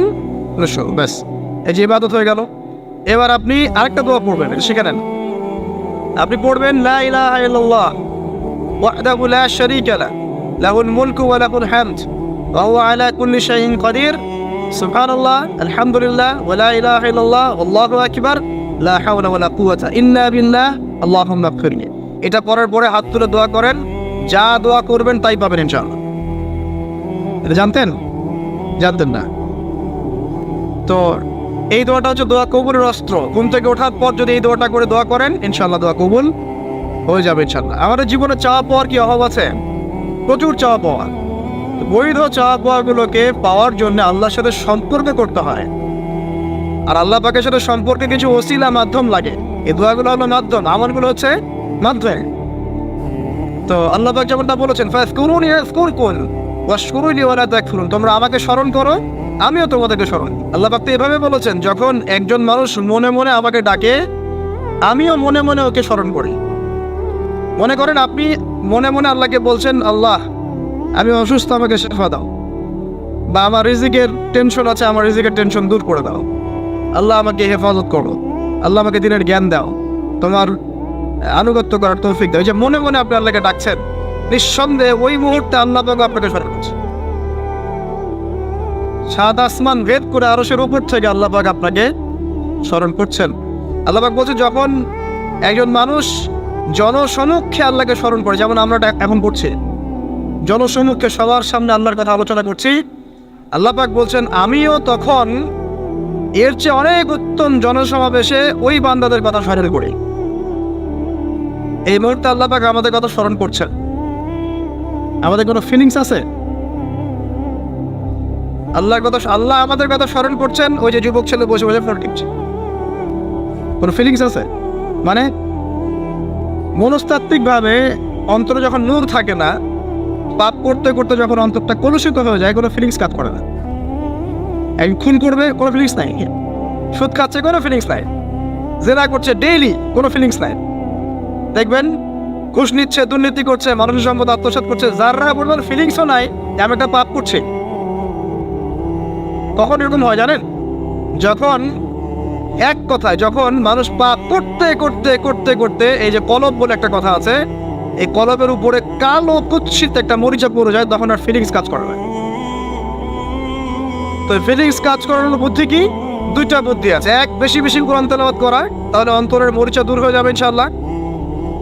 নুশুর। ব্যাস, এই যে ইবাদত হয়ে গেল। এবার আপনি আরেকটা দোয়া পড়বেন, শিখে নেন। আপনি পড়বেন লা ইলাহা ইল্লাল্লাহ ওয়াহদাহু লা শারীকা লাহু লাহুল মুলকু ওয়া লাহুল হামদ ওয়া হুয়া আলা কুল্লি শাইইন কাদির সুবহানাল্লাহ আলহামদুলিল্লাহ ওয়া লা ইলাহা ইল্লাল্লাহ আল্লাহু আকবার লা হাওলা ওয়া লা কুওয়াতা ইল্লা বিল্লাহ আল্লাহুম্মা ইগফিরলি। এটা পড়ার পরে হাত তুলে দোয়া করেন, যা দোয়া করবেন তাই পাবেন ইনশাআল্লাহ। এটা জানতেন? জানতেন না? তো এই দোয়াটা হচ্ছে দোয়া কবুলের অস্ত্র। ঘুম থেকে ওঠার পর যদি এই দোয়াটা করে দোয়া করেন, ইনশাআল্লাহ দোয়া কবুল হয়ে যাবে ইনশাআল্লাহ। আমাদের জীবনে চাওয়া পাওয়ার কি অভাব আছে? প্রচুর চাওয়া পাওয়া। বৈধ চাওয়া পাওয়াগুলোকে পাওয়ার জন্য আল্লাহর সাথে সম্পর্ক করতে হয়, আর আল্লাহ পাকের সাথে সম্পর্কে কিছু ওসিলা মাধ্যম লাগে। এই দোয়াগুলো হলো মাধ্যম, আমলগুলো হচ্ছে মাধ্যম। তো আল্লাহ পাক যেমনটা বলেছেন, ফাযকুরুনি আযকুরকুম ওয়াশকুরুলি ওয়া লা তাকফুরুন, তোমরা আমাকে স্মরণ করো, আমিও তোমাদেরকে স্মরণ। আল্লাহ পাক তো এভাবে বলেছেন, যখন একজন মানুষ মনে মনে আমাকে ডাকে, আমিও মনে মনে ওকে স্মরণ করি। মনে করেন আপনি মনে মনে আল্লাহকে বলছেন, আল্লাহ আমি অসুস্থ, আমাকে শেফা দাও, বা আমার রিজিকের টেনশন আছে, আমার রিজিকের টেনশন দূর করে দাও, আল্লাহ আমাকে হেফাজত করো, আল্লাহ আমাকে দিনের জ্ঞান দাও, তোমার আনুগত্য করার তৌফিক দাও। এই যে মনে মনে আপনি আল্লাহকে ডাকছেন, নিঃসন্দেহে ওই মুহূর্তে আল্লাহ পাক আপনাকে স্মরণ করছে। সাত আসমান ভেদ করে আরশের উপর থেকে আল্লাহ পাক আপনাকে স্মরণ করছেন। আল্লাহ পাক বলছে, যখন একজন মানুষ জনসমক্ষে আল্লাহকে স্মরণ করে, যেমন আমরা এখন করছি, জনসমক্ষে সবার সামনে আল্লাহর কথা আলোচনা করছি, আল্লাহ পাক বলছেন আমিও তখন এর চেয়ে অনেক উত্তম জনসমাবেশে ওই বান্দাদের কথা স্মরণ করি। এই মুহূর্তে আল্লাহ পাক আমাদের কথা স্মরণ করছেন। আমাদের কোনো ফিলিংস আছে? আল্লাহ আমাদের কথা স্মরণ করছেন। ওই যে যুবক ছেলে বসে বসে ফোন টিপছে, কোনো ফিলিংস আছে? মানে মনস্তাত্ত্বিকভাবে অন্তরে যখন নূর থাকে না, পাপ করতে করতে যখন অন্তরটা কলুষিত হয়ে যায়, কোনো ফিলিংস কাজ করে না। খুন করবে, কোনো ফিলিংস নাই। সুদ খাচ্ছে, কোনো ফিলিংস নাই। জেনা করছে ডেইলি, কোনো ফিলিংস নাই। দেখবেন ঘুষ নিচ্ছে, দুর্নীতি করছে, মানুষের সম্পদ আত্মসাৎ করছে, যারা পরিমাণ ফিলিংসও নাই যে আমি একটা পাপ করছি। কখন এরকম হয় জানেন? যখন এক কথায় যখন মানুষ পাপ করতে করতে করতে করতে, এই যে কলব বলে একটা কথা আছে, এই কলবের উপরে কালো কুৎসিত একটা মরিচা পড়ে যায়, তখন আর ফিলিংস কাজ করে না। তো ফিলিংস কাজ করানোর বুদ্ধি কি? দুইটা বুদ্ধি আছে। এক, বেশি বেশি কোরআন তেলাওয়াত করা, তাহলে অন্তরের মরিচা দূর হয়ে যাবে ইনশাআল্লাহ।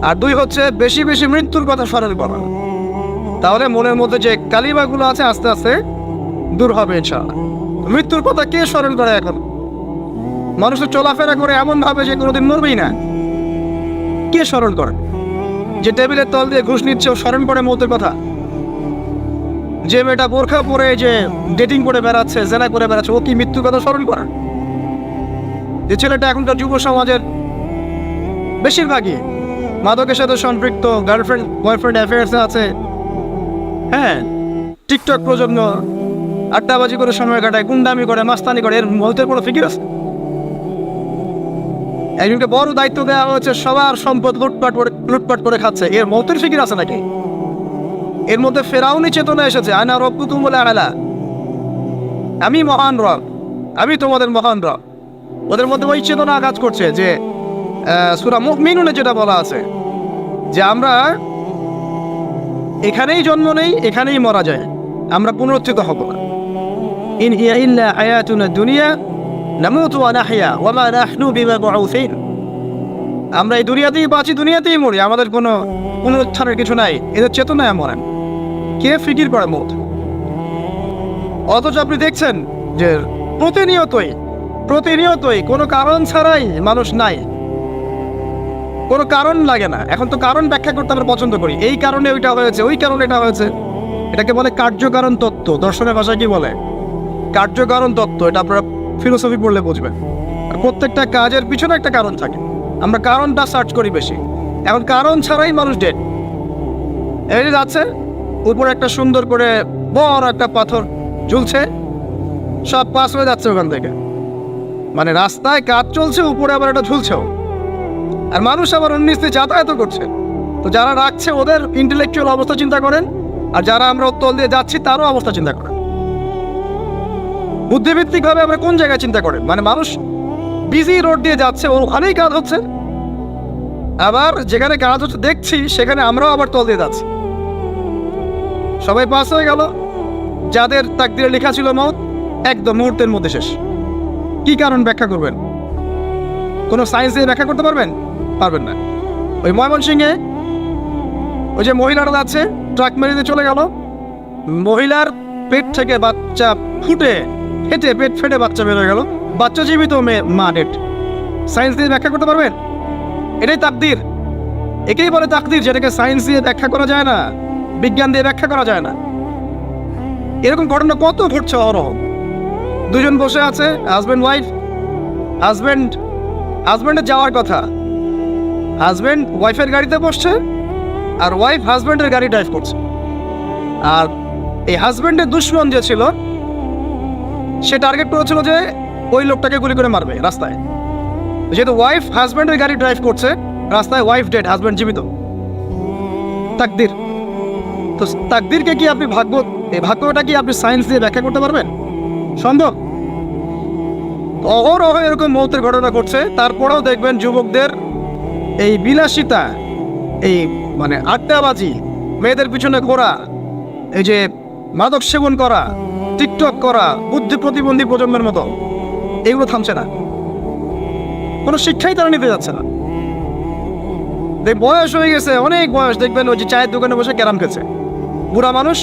আর দুই হচ্ছে বেশি বেশি মৃত্যুর কথা স্মরণ করা, তাহলে মনের মধ্যে যে কালিমাগুলো আছে আস্তে আস্তে দূর হবে ইনশাআল্লাহ। মৃত্যুর কথা কে স্মরণ করে? এখন মানুষ চলাফেরা করে এমন ভাবে যে কোনোদিন মরবেই না। কে স্মরণ করে? যে টেবিলের তল দিয়ে ঘুষ নিচ্ছে ও স্মরণ করে মৌতের কথা। যে মেয়েটা বোরখা পরে যে ডেটিং করে বেড়াচ্ছে, জেনা করে বেড়াচ্ছে, ও কি মৃত্যুর কথা স্মরণ করে? যে ছেলেটা এখনকার যুব সমাজের বেশিরভাগই মাদকের সাথে সম্পৃক্ত, গার্লফ্রেন্ড বয়ফ্রেন্ড অ্যাফেয়ার্সে আছে, হ্যাঁ, টিকটক প্রজন্ম, আড্ডাবাজি করে সময় কাটায়, গুন্ডামি করে, মাস্তানি করে, এর মৌতের কোনো ফিকির আছে? একজনকে বড় দায়িত্ব দেওয়া হয়েছে, সবার সম্পদ লুটপাট করে খাচ্ছে, এর মৌতের ফিকির আছে নাকি? এর মধ্যে ফেরাউনি চেতনা এসেছে, আনা রব্বুকুম বলে আলা, আমি মহান রব, আমি তোমাদের মহান রব। ওদের মধ্যে ওই চেতনা কাজ করছে যে সূরা মুমিনুনে যেটা বলা আছে যে আমরা এখানেই জন্ম নেই, এখানেই মারা যায়, আমরা পুনরুত্থিত হব না। ইন হিয়া ইল্লা হায়াতুনা দুনিয়া নামুতু ওয়া নাহইয়া ওয়া মা নাহনু বিমাবউসিন। আমরা এই দুনিয়াতেই বাঁচি, দুনিয়াতেই মরি, আমাদের কোনো পুনরুত্থানের কিছু নাই। এদের চেতনায় মরেন। কে ফিকির করে মত? অথচ আপনি দেখছেন যে প্রতিনিয়তই কোনো কারণ ছাড়াই মানুষ নাই, কোনো কারণ লাগে না। এখন তো কারণ ব্যাখ্যা করতে আমরা পছন্দ করি, এই কারণে ওইটা হয়েছে, ওই কারণে এটা হয়েছে। এটাকে বলে কার্যকারণ তত্ত্ব। দর্শনের ভাষায় কি বলে? কার্যকারণ তত্ত্ব। এটা আপনারা ফিলোসফি পড়লে বুঝবেন। আর প্রত্যেকটা কাজের পিছনে একটা কারণ থাকে, আমরা কারণটা সার্চ করি বেশি। এখন কারণ ছাড়াই মানুষ ডেড। এই যাচ্ছে, উপরে একটা সুন্দর করে বড় একটা পাথর ঝুলছে, সব পাস হয়ে যাচ্ছে ওখান থেকে। মানে রাস্তায় কাজ চলছে, উপরে আবার একটা ঝুলছেও, আর মানুষ আবার অন্যস্তে যাতায়াত করছে। তো যারা রাখছে ওদের ইন্টেলেকচুয়াল অবস্থা চিন্তা করেন, আর যারা আমরা তল দিয়ে যাচ্ছি তারও অবস্থা চিন্তা করেন। বুদ্ধিভিত্তিকভাবে আমরা কোন জায়গায় চিন্তা করেন? মানে মানুষ বিজি রোড দিয়ে যাচ্ছে, ওখানেই কাজ হচ্ছে, আবার যেখানে কাজ হচ্ছে দেখছি সেখানে আমরাও আবার তল দিয়ে যাচ্ছি। সবাই পাস হয়ে গেল, যাদের তাকদিরে লেখা ছিল মওত, একদম মুহূর্তের মধ্যে শেষ। কি কারণ ব্যাখ্যা করবেন? কোনো সায়েন্স দিয়ে ব্যাখ্যা করতে পারবেন? পারবেন না। ওই ময়মনসিংহে ওই যে মহিলারা যাচ্ছে, ট্রাক মেরে দিয়ে চলে গেল, মহিলার পেট থেকে বাচ্চা ফেটে পেট ফেটে বাচ্চা বের হয়ে গেল, বাচ্চা জীবিত, মা ডেড। সায়েন্স দিয়ে ব্যাখ্যা করতে পারবেন? এটাই তাকদির। একেই বলে তাকদির, যেটাকে সায়েন্স দিয়ে ব্যাখ্যা করা যায় না, বিজ্ঞান দিয়ে ব্যাখ্যা করা যায় না। এরকম ঘটনা কত ঘটছে অহরহ। দুজন বসে আছে, হাজব্যান্ড ওয়াইফ, হাজব্যান্ডের যাওয়ার কথা, হাজব্যান্ড ওয়াইফের গাড়িতে বসছে, আর ওয়াইফ হাজব্যান্ডের গাড়ি ড্রাইভ করছে। আর এই হাজব্যান্ডের দুশ্মন যে ছিল, সে টার্গেট করেছিল যে ওই লোকটাকে গুলি করে মারবে রাস্তায়। যেহেতু ওয়াইফ হাজব্যান্ডের গাড়ি ড্রাইভ করছে, রাস্তায় ওয়াইফ ডেড, হাজব্যান্ড জীবিত। তাকদির। তো তাকদিরকে কি আপনি এই ভাগ্যটা কি আপনি সায়েন্স দিয়ে ব্যাখ্যা করতে পারবেন? সম্ভব? অহরহ এরকম মৌতের ঘটনা ঘটছে। তারপরেও দেখবেন যুবকদের এই বিলাসিতা, এই মানে আড্ডাবাজি, মেয়েদের পিছনে ঘোরা, এই যে মাদক সেবন করা, টিকটক করা, বুদ্ধি প্রতিবন্ধী প্রজন্মের মতো, এগুলো থামছে না। কোনো শিক্ষাই তারা নিতে যাচ্ছে না। বয়স হয়ে গেছে, অনেক বয়স, দেখবেন ওই যে চায়ের দোকানে বসে ক্যারাম খেলছে। বুড়া মানুষ,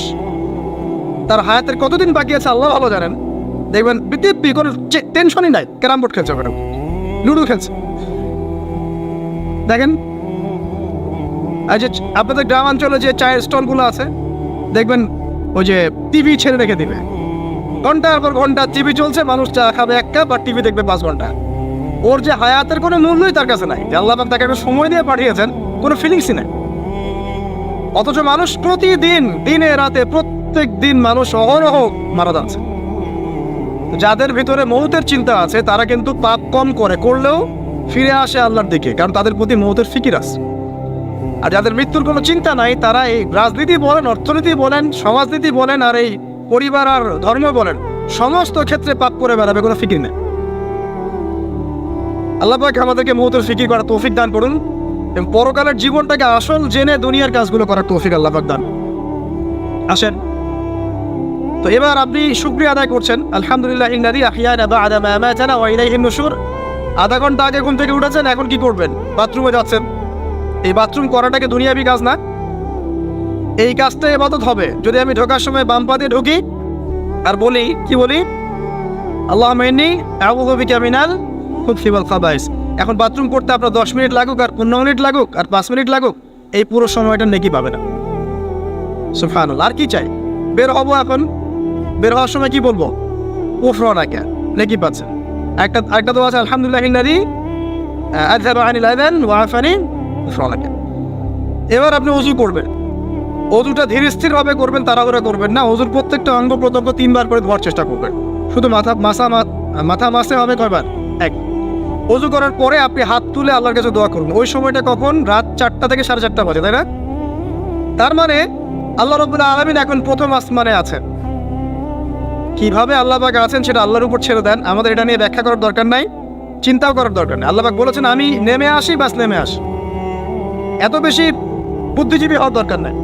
তার হায়াতের কতদিন বাকি আছে আল্লাহ ভালো জানেন। দেখবেন দিব্যি কোনো টেনশনই নাই, ক্যারাম বোর্ড খেলছে, ওখানে লুডো খেলছে। দেখেন আর যে আপনাদের গ্রামাঞ্চলে যে চায়ের স্টলগুলো আছে, দেখবেন ওই যে টিভি ছেড়ে রেখে দিবে, ঘন্টার পর ঘন্টা টিভি চলছে, মানুষ চা খাবে 1 কাপ আর টিভি দেখবে 5 ঘন্টা। ওর যে হায়াতের কোনো মূল্যই তার কাছে নাই, যে আল্লাহ পাক তাকে একটা সময় দিয়ে পাঠিয়েছেন, কোনো ফিলিংসই নাই। অথচ মানুষ প্রতিদিন, দিনে রাতে, প্রত্যেক দিন মানুষ অহরহ মারা যাচ্ছে। যাদের ভিতরে মৌতের চিন্তা আছে তারা কিন্তু পাপ কম করলেও ফিরে আসে আল্লাহর দিকে, কারণ তাদের প্রতি মৌতের ফিকির আছে। আর যাদের মৃত্যুর কোনো চিন্তা নাই, তারা এই রাজনীতি বলেন, অর্থনীতি বলেন, সমাজনীতি বলেন, আর এই পরিবার আর ধর্ম বলেন, সমস্ত ক্ষেত্রে পাপ করে বেড়াবে, কোনো ফিকির নেই। আল্লাহ পাক আমাদেরকে মৌতের ফিকির করার তৌফিক দান করুন এবং পরকালের জীবনটাকে আসল জেনে দুনিয়ার কাজগুলো করার তৌফিক আল্লাহ পাক দান। আসেন, তো এবার আপনি শুকরিয়া আদায় করছেন, আলহামদুলিল্লাহ ইল্লাযী আহইয়ানা বা'দা মা আমাতানা ওয়া ইলাইহিন নুশুর। আধা ঘন্টা আগে ঘুম থেকে উঠেছেন, এখন কি করবেন? বাথরুমে যাচ্ছেন। এই বাথরুম করাটাকে দুনিয়াবি কাজ না? এই কাজটা ইবাদত হবে যদি আমি ঢোকার সময় বাম পা দিয়ে ঢুকি আর বলি, কি বলি? আল্লাহুম্মা ইন্নী আউযু বিকা মিনাল খুবসি ওয়াল খাবাইস। এখন বাথরুম করতে আপনার 10 মিনিট লাগুক আর 15 মিনিট লাগুক আর 5 মিনিট লাগুক, এই পুরো সময়টা নেকি পাবে না। সুবহানাল্লাহ। আর কি চাই? বের হব, এখন বের হওয়ার সময় কি বলবো? উফরানাকা, নেকি পাচ্ছেন। একটা দোয়া আছে, আলহামদুলিল্লাহ ইল্লাযী আযহাবা আনিল আযান ওয়া আফানি উফরানাকা। এবার আপনি ওযু করবেন। ওযুটা ধীর স্থির ভাবে করবেন, তাড়াহুড়া করবেন না। ওযুর প্রত্যেকটা অঙ্গ প্রত্যঙ্গ 3 বার করে ধোয়ার চেষ্টা করবেন। শুধু মাথা মাসে হবে কয়বার? 1। ওযু করার পরে আপনি হাত তুলে আল্লাহর কাছে দোয়া করুন। ওই সময়টা কখন? রাত 4টা থেকে 4:30 বাজে, তাই না? তার মানে আল্লাহ রাব্বুল আলামিন এখন প্রথম আসমানে আছেন। কিভাবে আল্লাহ পাক আছেন সেটা আল্লাহর উপর ছেড়ে দেন, আমাদের এটা নিয়ে ব্যাখ্যা করার দরকার নাই, চিন্তাও করার দরকার নেই। আল্লাহ পাক বলেছেন আমি নেমে আসি, বাস নেমে আসি। এত বেশি বুদ্ধিজীবী হওয়ার দরকার নাই।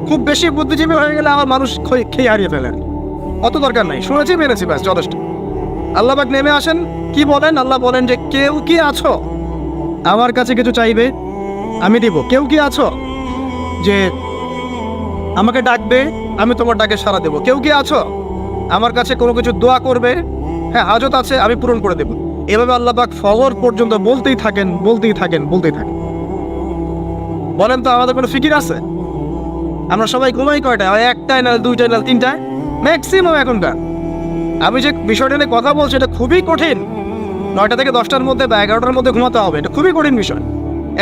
খুব বেশি বুদ্ধিজীবী হয়ে গেলে আমার মানুষ খেয়ে হারিয়ে ফেলে, অত দরকার নাই। শুনেছি, মেরেছি, ব্যাস যথেষ্ট। আল্লাহ পাক নেমে আসেন, কি বলেন? আল্লাহ বলেন যে কেউ কি আছো আমার কাছে কিছু চাইবে, আমি দিব। কেউ কি আছো যে আমাকে ডাকবে, আমি তোমার ডাকে সাড়া দেবো? কেউ কি আছো আমার কাছে কোনো কিছু দোয়া করবে? হ্যাঁ, হাজত আছে, আমি পূরণ করে দেব। এভাবে আল্লাহ পাক ফজর পর্যন্ত বলতেই থাকেন। বলেন তো, আমাদের কোনো ফিকির আছে? আমরা সবাই ঘুমাই কয়টা? 1টায়, না 2টায়, না 3টায় ম্যাক্সিমাম এখনকার। আমি যে বিষয়টা নিয়ে কথা বলছি এটা খুবই কঠিন। 9টা থেকে 10টার মধ্যে বা 11টার মধ্যে ঘুমাতে হবে, এটা খুবই কঠিন বিষয়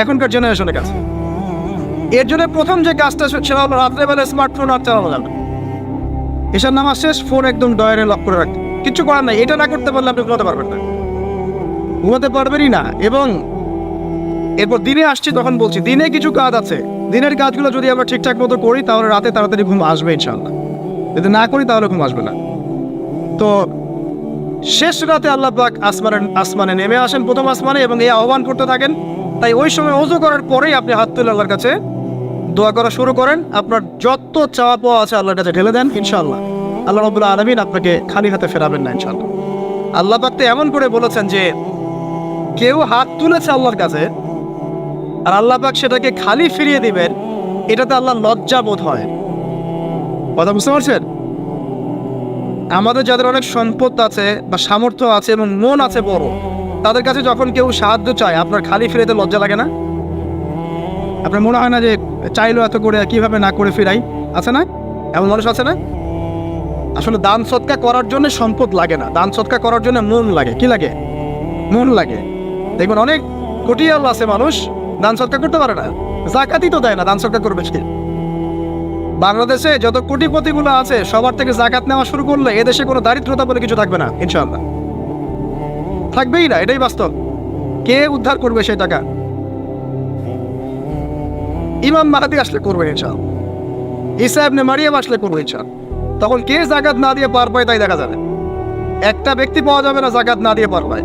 এখনকার জেনারেশনের কাছে। এর জন্য প্রথম যে কাজটা সেটা হলো রাত্রেবেলা স্মার্টফোন আর চালানো যাবে। এসব নামাজ শেষ, ফোন একদম ডয়ারে লক করে রাখতে, কিচ্ছু করার নাই। এটা না করতে পারলে আপনি ঘুমাতে পারবেন না, ঘুমাতে পারবেনই না। এবং এরপর দিনে আসছি, তখন বলছি দিনে কিছু কাজ আছে। দিনের কাজগুলো যদি আমরা ঠিকঠাক মতো করি তাহলে রাতে তাড়াতাড়ি ঘুম আসবে ইনশাআল্লাহ। যদি না করি তাহলে ঘুম আসবে না। তো শেষ রাতে আল্লাহ পাক আসমানে নেমে আসেন, প্রথম আসমানে, এবং এই আহ্বান করতে থাকেন। তাই ওই সময় ওযু করার পরেই আপনি হাত তুলে আল্লাহর কাছে দোয়া করা শুরু করেন। আপনার যত চাওয়া পাওয়া আছে আল্লাহর কাছে ঢেলে দেন, ইনশাআল্লাহ আল্লাহ রাব্বুল আলামিন আপনাকে খালি হাতে ফেরাবেন না ইনশাআল্লাহ। আল্লাহ পাক তো এমন করে বলেছেন যে কেউ হাত তুলেছে আল্লাহর কাছে আর আল্লাহ পাক সেটাকে খালি ফিরিয়ে দিবেন, এটাতে আল্লাহ লজ্জা বোধ হয়। কথা বুঝতে পারছেন? আমাদের যাদের অনেক সম্পদ আছে বা সামর্থ্য আছে এবং মন আছে বড়, তাদের কাছে যখন কেউ সাহায্য চায় আপনার খালি ফিরাইতে লজ্জা লাগে না? আপনার মনে হয় না যে চাইলো এত করে কিভাবে না করে ফিরাই? আছে না এমন মানুষ? আছে না? আসলে দান সৎকা করার জন্য সম্পদ লাগে না, দান সৎকা করার জন্য মন লাগে। কি লাগে? মন লাগে। দেখবেন অনেক কোটিয়াল আছে মানুষ, দান সৎকা করতে পারে না, জাকাতই তো দেয় না, দান সৎকা করবে কি? বাংলাদেশে যত কোটিপতিগুলো আছে সবার থেকে জাকাত নেওয়া শুরু করলে এদেশে কোনো দারিদ্রতা বলে কিছু থাকবে না ইনশাআল্লাহ, থাকবেই না। এটাই বাস্তব। কে উদ্ধার করবে সেই টাকা? ইমাম মাহদী আসলে করবে ইনশাআল্লাহ, ঈসা ইবনে মারিয়াম আসলে করবে ইনশাআল্লাহ। তখন কে জাকাত না দিয়ে পার পায় তাই দেখা যাবে। একটা ব্যক্তি পাওয়া যাবে না জাকাত না দিয়ে পার পায়।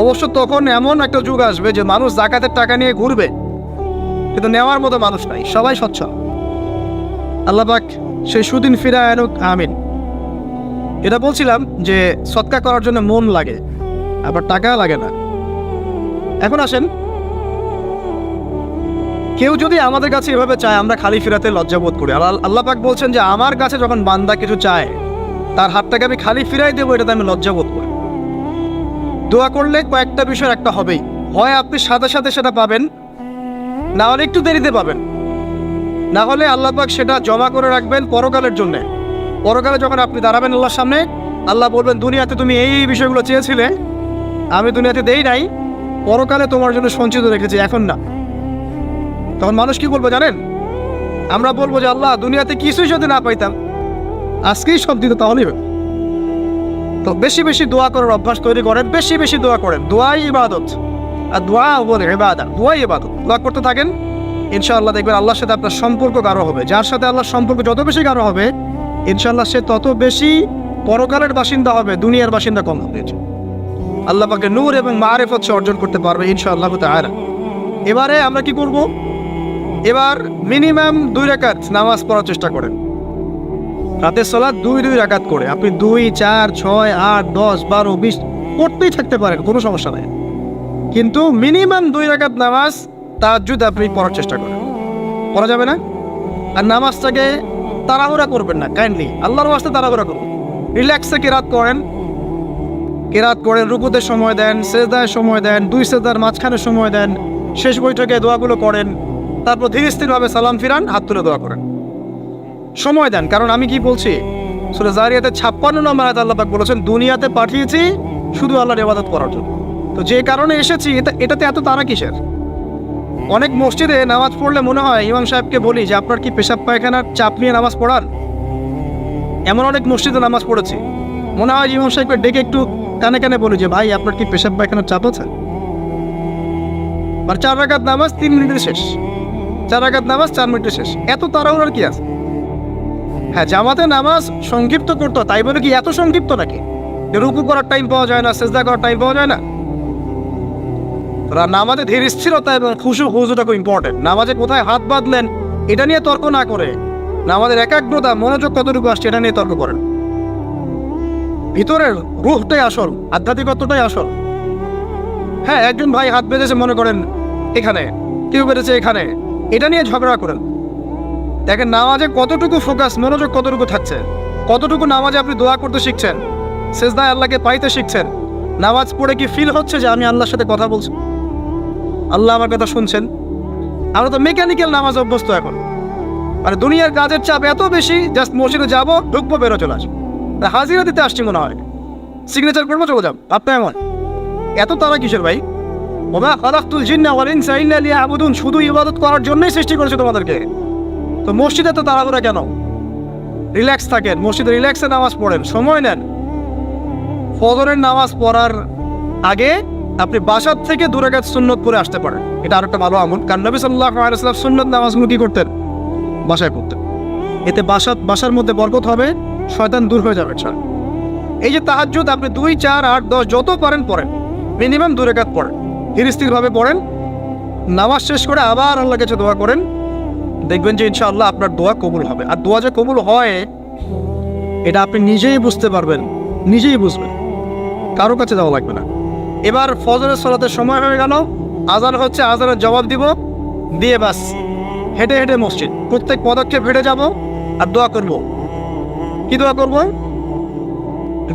অবশ্য তখন এমন একটা যুগ আসবে যে মানুষ জাকাতের টাকা নিয়ে ঘুরবে, কিন্তু নেওয়ার মতো মানুষ নাই, সবাই সচ্ছল। আল্লাহ পাক সেই সুদিন ফিরায় আনুক, আমিন। এটা বলছিলাম যে সদকা করার জন্য মন লাগে, আবার টাকা লাগে না। এখন আসেন, কেউ যদি আমাদের কাছে এভাবে চায়, আমরা খালি ফিরাতে লজ্জাবোধ করি। আল্লাহ পাক বলছেন যে আমার কাছে যখন বান্দা কিছু চায়, তার হাতটাকে আমি খালি ফিরাই দেবো, এটাতে আমি লজ্জাবোধ করি। দোয়া করলে কয়েকটা বিষয় একটা হবেই, হয় আপনি সাথে সাথে সেটা পাবেন, না হলে একটু দেরিতে পাবেন, না হলে আল্লাহ পাক সেটা জমা করে রাখবেন পরকালের জন্য। পরকালে যখন আপনি দাঁড়াবেন আল্লাহর সামনে, আল্লাহ বলবেন দুনিয়াতে তুমি এই বিষয়গুলো চেয়েছিলে, আমি দুনিয়াতে দেই নাই, পরকালে তোমার জন্য সঞ্চিত রেখেছি, এখন না। তখন মানুষ কি বলবো জানেন? আমরা বলবো যে আল্লাহ দুনিয়াতে কিছুই যদি না পাইতাম, আজকেই সব দিত, তাহলেই হবে। তো বেশি বেশি দোয়া করার অভ্যাস তৈরি করেন, বেশি বেশি দোয়া করেন। দোয়াই ইবাদত, আর দোয়া বলে ইবাদত, দোয়াই ইবাদত। দোয়া করতে থাকেন, ইনশাআল্লাহ দেখবেন আল্লাহর সাথে আপনার সম্পর্ক গাঢ় হবে। যার সাথে আল্লাহর সম্পর্ক যত বেশি গাঢ় হবে, ইনশাআল্লাহ সে তত বেশি পরকালের বাসিন্দা হবে, দুনিয়ার বাসিন্দা কম হবে। আল্লাহ পাকে নূর এবং মারিফত অর্জন করতে পারবে ইনশাআল্লাহ তাআলা। এবারে আমরা কি করব? এবার মিনিমাম 2 রাকাত নামাজ পড়ার চেষ্টা করেন। রাতের সালাত 2 রাকাত করে আপনি 2, 4, 6, 8, 10, 12, 20 পড়তেই থাকতে পারেন, কোনো সমস্যা নেই। কিন্তু মিনিমাম 2 রাকাত নামাজ তাহাজ্জুদ আপনি পড়ার চেষ্টা করেন। পড়া যাবে না? আর নামাজটাকে তাড়াহুড়া করবেন না, কাইন্ডলি আল্লাহর ওয়াস্তে তাড়াহুড়া করুন। রিল্যাক্সে কেরাত করেন, রুকুতে সময় দেন, সেজদায় সময় দেন, 2 সেজদার মাঝখানে সময় দেন, শেষ বৈঠকে দোয়াগুলো করেন, তারপর ধীরে স্থিরভাবে সালাম ফিরান, হাত তুলে দোয়া করেন, সময় দেন। কারণ আমি কি বলছি, সূরা জারিয়াতে 56 নম্বর আয়াতে আল্লাহ পাক বলেছেন দুনিয়াতে পাঠিয়েছি শুধু আল্লাহর ইবাদত করার জন্য। তো যে কারণে এসেছি, এটাতে এত তাড়া কিসের? অনেক মসজিদে নামাজ পড়লে মনে হয় ইমাম সাহেবকে বলি যে আপনার কি পেশাব পায়খানার চাপ নিয়ে নামাজ পড়ান? এমন অনেক মসজিদে নামাজ পড়েছি, মনে হয় ইমাম সাহেবকে ডেকে একটু কানে কানে বলি যে ভাই আপনার কি পেশাব পায়খানার চাপ আছে? আর 4 রাকাত নামাজ 3 মিনিটে শেষ, 4 রাকাত নামাজ 4 মিনিটে শেষ, এত তাড়াহুড়ার কি আছে? হ্যাঁ, জামাতে নামাজ সংক্ষিপ্ত করতো, তাই বলে কি এত সংক্ষিপ্ত নাকি রুকু করার টাইম পাওয়া যায় না, সেজদা করার টাইম পাওয়া যায় না? নামাজে ধীর স্থিরতা এবং খুশুটা খুব ইম্পর্টেন্ট। নামাজে কোথায় হাত বাঁধলেন এটা নিয়ে তর্ক না করে, নামাজের একাগ্রতা, মনোযোগ কতটুকু আসছে এটা নিয়ে তর্ক করেন। ভিতরের রুহটাই আসল, আধ্যাত্মিকতাটাই আসল। হ্যাঁ, একজন ভাই হাত বেঁধেছে মনে করেন এখানে, কেউ বেঁধেছে এখানে, এটা নিয়ে ঝগড়া করেন। দেখেন নামাজে কতটুকু ফোকাস, মনোযোগ কতটুকু থাকছে, কতটুকু নামাজে আপনি দোয়া করতে শিখছেন, সেজদায় আল্লাহকে পাইতে শিখছেন। নামাজ পড়ে কি ফিল হচ্ছে যে আমি আল্লাহর সাথে কথা বলছি, আল্লাহ আমার কথা শুনছেন? আমরা তো মেকানিক্যাল নামাজ অভ্যস্ত এখন, মানে দুনিয়ার কাজের চাপ এত বেশি, জাস্ট মসজিদে যাবো, ঢুকবো, বেরো, চলে আসবো, হাজিরা দিতে আসছি মনে হয়, সিগনেচার করবো, চলে যাব। আপনার এমন এত তারা কিসের ভাই? ওমা খালাকতুল জিন্না ওয়াল ইনসা ইল্লা লিয়াবুদুন, শুধু ইবাদত করার জন্যই সৃষ্টি করেছে তোমাদেরকে। তো মসজিদে তো তাড়াহুড়া কেন? রিল্যাক্স থাকেন, মসজিদে রিল্যাক্সে নামাজ পড়েন, সময় নেন। ফজরের নামাজ পড়ার আগে আপনি বাসার থেকে 2 রাকাত সুন্নত পড়ে আসতে পারেন, এটা আরেকটা ভালো আমল। কারণ নবী সাল্লাল্লাহু আলাইহি ওয়াসাল্লাম সুন্নত নামাজগুলো কি করতেন? বাসায় পড়তেন। এতে বাসার মধ্যে বরকত হবে, শয়তান দূর হয়ে যাবে। এই যে তাহাজ্জুদ আপনি 2, 4, 8, 10 যত পারেন পড়েন, মিনিমাম 2 রাকাত পড়েন, ধীর স্থিরভাবে পড়েন। নামাজ শেষ করে আবার আল্লাহর কাছে দোয়া করেন, দেখবেন যে ইনশাআল্লাহ আপনার দোয়া কবুল হবে। আর দোয়া যে কবুল হয় এটা আপনি নিজেই বুঝতে পারবেন, নিজেই বুঝবেন, কারো কাছে যাওয়া লাগবে না। এবার ফজরের সালাতের সময় হয়ে গেল, আজান হচ্ছে, আজানের জবাব দিব, দিয়ে বাস হেঁটে হেঁটে মসজিদ, প্রত্যেক পদক্ষেপ হেঁটে যাব আর দোয়া করব। কি দোয়া করব?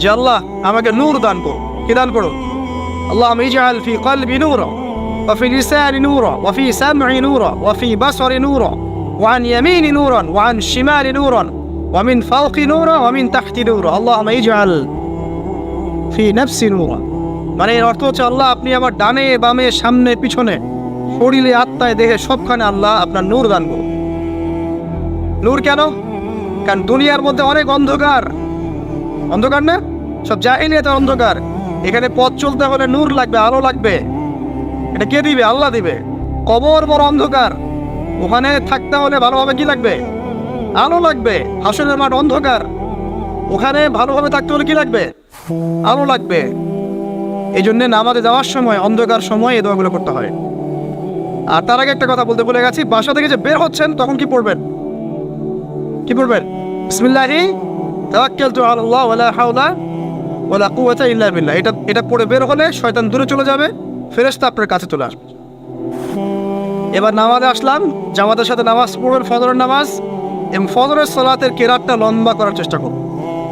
যে আল্লাহ আমাকে নূর দান করো। কি দান করো? আল্লাহুম্মা ইজআল ফি কলবি নূরা ওয়া ফি লিসানি নূরা ওয়া ফি সামঈ নূরা ওয়া ফি বাসরি নূরা ওয়া আন ইয়ামিনি নূরান ওয়া আন শিমালি নূরান ওয়া মিন ফাওকি নূরা ওয়া মিন তাহতি নূরা আল্লাহুম্মা ইজআল ফি নাফসি নূরা। মানে এর অর্থ হচ্ছে আল্লাহ আপনি আমার ডানে বামে সামনে পিছনে শরীরে আত্মায় দেহে সবখানে আল্লাহ আপনার নূর দান করুন। নূর কেন? কারণ দুনিয়ার মধ্যে অনেক অন্ধকার, অন্ধকার না, সব জাহিলিয়াতের অন্ধকার। এখানে পথ চলতে হলে নূর লাগবে, আলো লাগবে। এটা কে দিবে? আল্লাহ দিবে। কবর বড় অন্ধকার, ওখানে থাকতে হলে ভালোভাবে কি লাগবে? আলো লাগবে। হাসরের মাঠ অন্ধকার, ওখানে ভালোভাবে থাকতে হলে কি লাগবে? আলো লাগবে। এই জন্য নামাজে যাওয়ার সময়, অন্ধকার সময় এই দোয়াগুলো করতে হয়। আর তার আগে একটা কথা বলতে ভুলে গেছি, বাসা থেকে যে বের হচ্ছেন তখন কি পড়বেন? কি পড়বেন? বিসমিল্লাহি তাওয়াক্কালতু আলাল্লাহ ওয়ালা হাওলা ওয়ালা কুওয়াতা ইল্লা বিল্লাহ। এটা পড়ে বের হলে শয়তান দূরে চলে যাবে, ফেরেশতা আপনার কাছে চলে আসবে। এবার নামাজে আসলাম, জামাতের সাথে নামাজ পড়বেন, ফজরের নামাজ, এবং ফজরের সালাতের কেরাতটা লম্বা করার চেষ্টা করুন।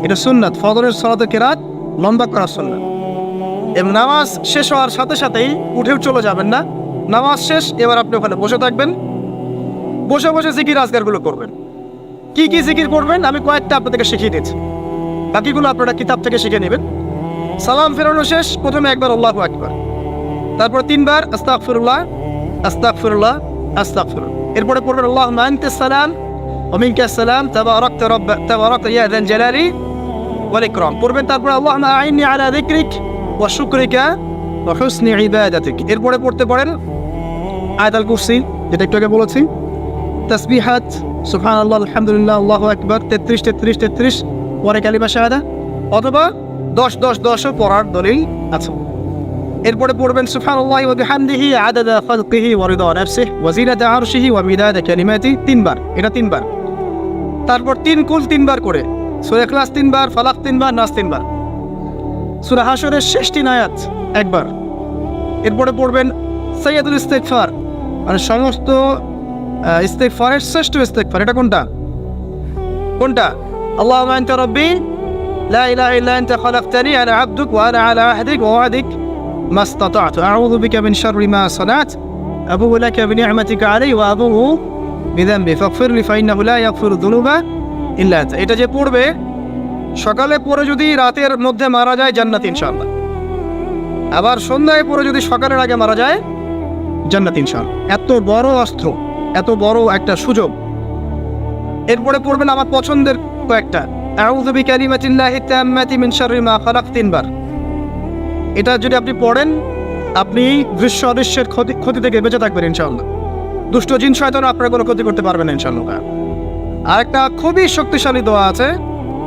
এটা সুন্নাত, ফজরের সালাতের কেরাত লম্বা করার সুন্নাত। এবং নামাজ শেষ হওয়ার সাথে সাথেই উঠেও চলে যাবেন না, নামাজ শেষ এবার আপনি ওখানে বসে থাকবেন, বসে বসে জিকির আজকারগুলো করবেন। কি কি জিকির করবেন আমি কয়েকটা আপনাদেরকে শিখিয়ে দিচ্ছি, বাকিগুলো আপনারা কিতাব থেকে শিখে নেবেন। সালাম ফেরানো শেষ, প্রথমে একবার আল্লাহু আকবার, তারপর 3 বার আস্তাগফিরুল্লাহ আস্তাগফিরুল্লাহ আস্তাগফিরুল্লাহ। এরপরে পড়বেন আল্লাহুম্মা আনতাস সালাম ওয়া মিনকাস সালাম তাবারাকতা ইয়া যাল জালালি ওয়াল ইকরাম পড়বেন। তারপর আল্লাহুম্মা আইন্নি আলা যিকরিক ওয়া শুকরিকা ওয়া হুসনি ইবাদাতিক। এরপরে পড়তে পারেন আয়াতুল কুরসি, যেটা একটু আগে বলেছি, তাসবিহাত সুবহানাল্লাহ আলহামদুলিল্লাহ আল্লাহু আকবার 33 পরে কালিমা শাহাদা, অথবা 10-10-10ও পড়ার দলিল আছে। এরপরে পড়বেন সুবহানাল্লাহি ওয়া বিহামদিহি আদাদা খালকিহি ওয়া রিদা নাফসিহি ওয়া জিনাতা আরশিহি ওয়া মিদাদা কালিমাতি 3 বার, এটা 3 বার। তারপর 3 কুল 3 বার করে, সূরা ইখলাস 3 বার, ফালাক 3 বার, নাস 3 বার, সূরা হাশরের শেষ 3 আয়াত একবার। এরপরে পড়বেন সাইয়্যিদুল ইস্তিগফার, মানে সমস্ত ইস্তিগফারের শ্রেষ্ঠ ইস্তিগফার। এটা কোনটা? আল্লাহুম্মা আনতা রাব্বি লা ইলাহা ইল্লা আনতা খালাকতানি আনা আবদুক ওয়া আনা আলা আহদিক ওয়া ওয়াদিক মাস্তাতা'তু আউযু বিকা মিন শাররি মা সানা'তু আবুউ লাকা বিনি'মাতিকা আলাইয়া ওয়া আবুউ বিযামবি ফাগফিরলি ফাইন্নাহু লা ইয়াগফিরু যুনুবা ইল্লা আনতা। এটা যে পড়বে সকালে পড়ে যদি রাতের মধ্যে মারা যায় জান্নাত ইনশাআল্লাহ, আবার সন্ধ্যায় পড়ে যদি সকালের আগে মারা যায় জান্নাত ইনশাআল্লাহ। এত বড় অস্ত্র, এত বড় একটা সুযোগ। এরপরে পড়বেন আমার পছন্দের কয়েকটা, আউযু বিকালিমাতিল্লাহি তাম্মাতি মিন শাররি মা খালাক 3 বার। এটা যদি আপনি পড়েন আপনি দৃশ্য অদৃশ্যের ক্ষতি থেকে বেঁচে থাকবেন ইনশাআল্লাহ। দুষ্ট জিন শয়তান আপনার কোনো ক্ষতি করতে পারবে না ইনশাআল্লাহ। আর একটা খুবই শক্তিশালী দোয়া আছে,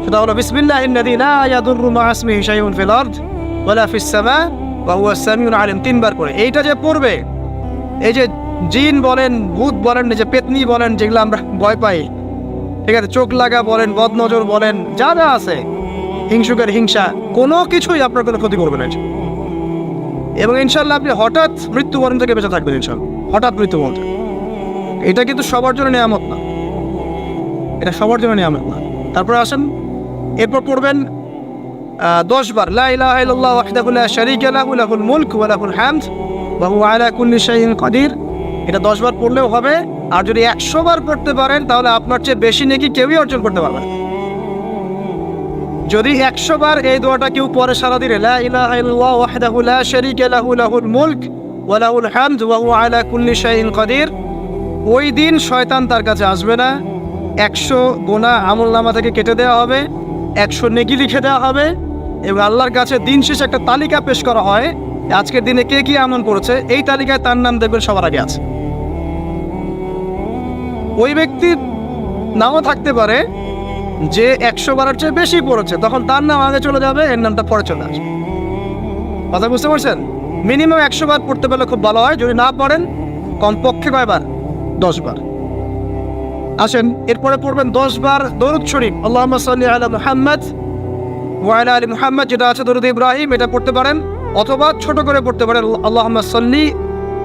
সেটা হলো বিসমিল্লাহিল্লাযী লা ইয়াদুররু মা ইসমিহি শাইউন ফিল আরদ ওয়ালা ফিস সামা ওয়া হুয়াস সামিউল আলিম 3 বার করে। এইটা যে পড়বে, এই যে জিন বলেন, ভূত বলেন, যে পেতনি বলেন, যেগুলো আমরা ভয় পাই, ঠিক আছে, চোখ লাগা বলেন, বদনজর বলেন, যা যা আছে, হিংসুকের হিংসা, কোনো কিছুই আপনার কোনো ক্ষতি করবে না। এবং ইনশাআল্লাহ আপনি হঠাৎ মৃত্যুবরণ থেকে বেঁচে থাকবেন ইনশাআল্লাহ। হঠাৎ মৃত্যুবরণ, এটা কিন্তু সবার জন্য নিয়ামত না, এটা সবার জন্য নিয়ামত না। তারপরে আসেন, এরপর পড়বেন 10 বার লা ইলাহা ইল্লাল্লাহ ওয়াহদাহু লা শারীকা লাহু লাহুল মুলক ওয়া লাহুল হামদ ওয়া হুয়া আলা কুল্লি শাইইন কাদির। এটা 10 বার পড়লেও হবে। আর যদি 100 বার পড়তে পারেন তাহলে আপনার চেয়ে বেশি নেকি কেউই অর্জন করতে পারবে না। যদি 100 বার এই দোয়াটা কেউ পড়ে সারা দিনে, লা ইলাহা ইল্লাল্লাহ ওয়াহদাহু লা শারীকা লাহু লাহুল মুলক ওয়া লাহুল হামদ ওয়া হুয়া আলা কুল্লি শাইইন কাদির, ওই দিন শয়তান তার কাছে আসবে না। 100 গুনাহ আমলনামা থেকে কেটে দেওয়া হবে, 100 নেকি লিখে দেওয়া হবে, এবং আল্লাহর কাছে দিন শেষে একটা তালিকা পেশ করা হয়, আজকের দিনে কে কি আমল করেছে, এই তালিকায় তার নাম দেখবেন সবার আগে আছে। ওই ব্যক্তির নামও থাকতে পারে যে 100 বারের চেয়ে বেশি পড়েছে, তখন তার নাম আগে চলে যাবে, এর নামটা পরে চলে আসবে। কথা বুঝতে পারছেন? মিনিমাম 100 বার পড়তে পারলে খুব ভালো হয়। যদি না পড়েন কমপক্ষে কয়বার? 10 বার। আসেন, এরপরে পড়বেন 10 বার দরুদ শরীফ, আল্লাহুম্মা সাল্লি আলা মুহাম্মাদ ওয়া আলা আলি মুহাম্মাদ, যেটা আছে দরুদ ইব্রাহিম, এটা পড়তে পারেন, অথবা ছোট করে পড়তে পারেন আল্লাহুম্মা সাল্লি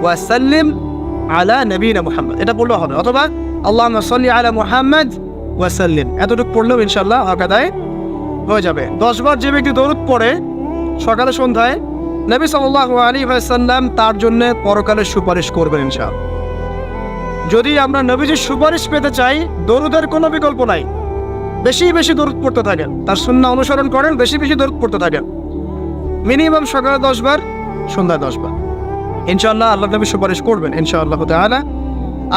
ওয়া সাল্লিম আলা নবিয়িনা মুহাম্মদ, এটা পড়লেও হবে, অথবা আল্লাহুম্মা সাল্লি আলা মুহাম্মাদ ওয়া সাল্লিম, এতটুকু পড়লেও ইনশাআল্লাহ আকাদায় হয়ে যাবে। 10 বার যে ব্যক্তি দরুদ পড়ে সকালে সন্ধ্যায়, নবী সাল্লাল্লাহু আলাইহি ওয়াসাল্লাম তার জন্য পরকালে সুপারিশ করবেন ইনশাআল্লাহ। যদি আমরা নবীজির সুপারিশ পেতে চাই, দরুদের কোনো বিকল্প নাই। বেশি বেশি দরুদ পড়তে থাকেন, তার সুন্নাহ অনুসরণ করেন, বেশি বেশি দরুদ পড়তে থাকেন, মিনিমাম সকালে 10 বার, সন্ধ্যায় 10 বার, ইনশাআল্লাহ আল্লাহ নবী সুপারিশ করবেন ইনশাআল্লাহ তাআলা।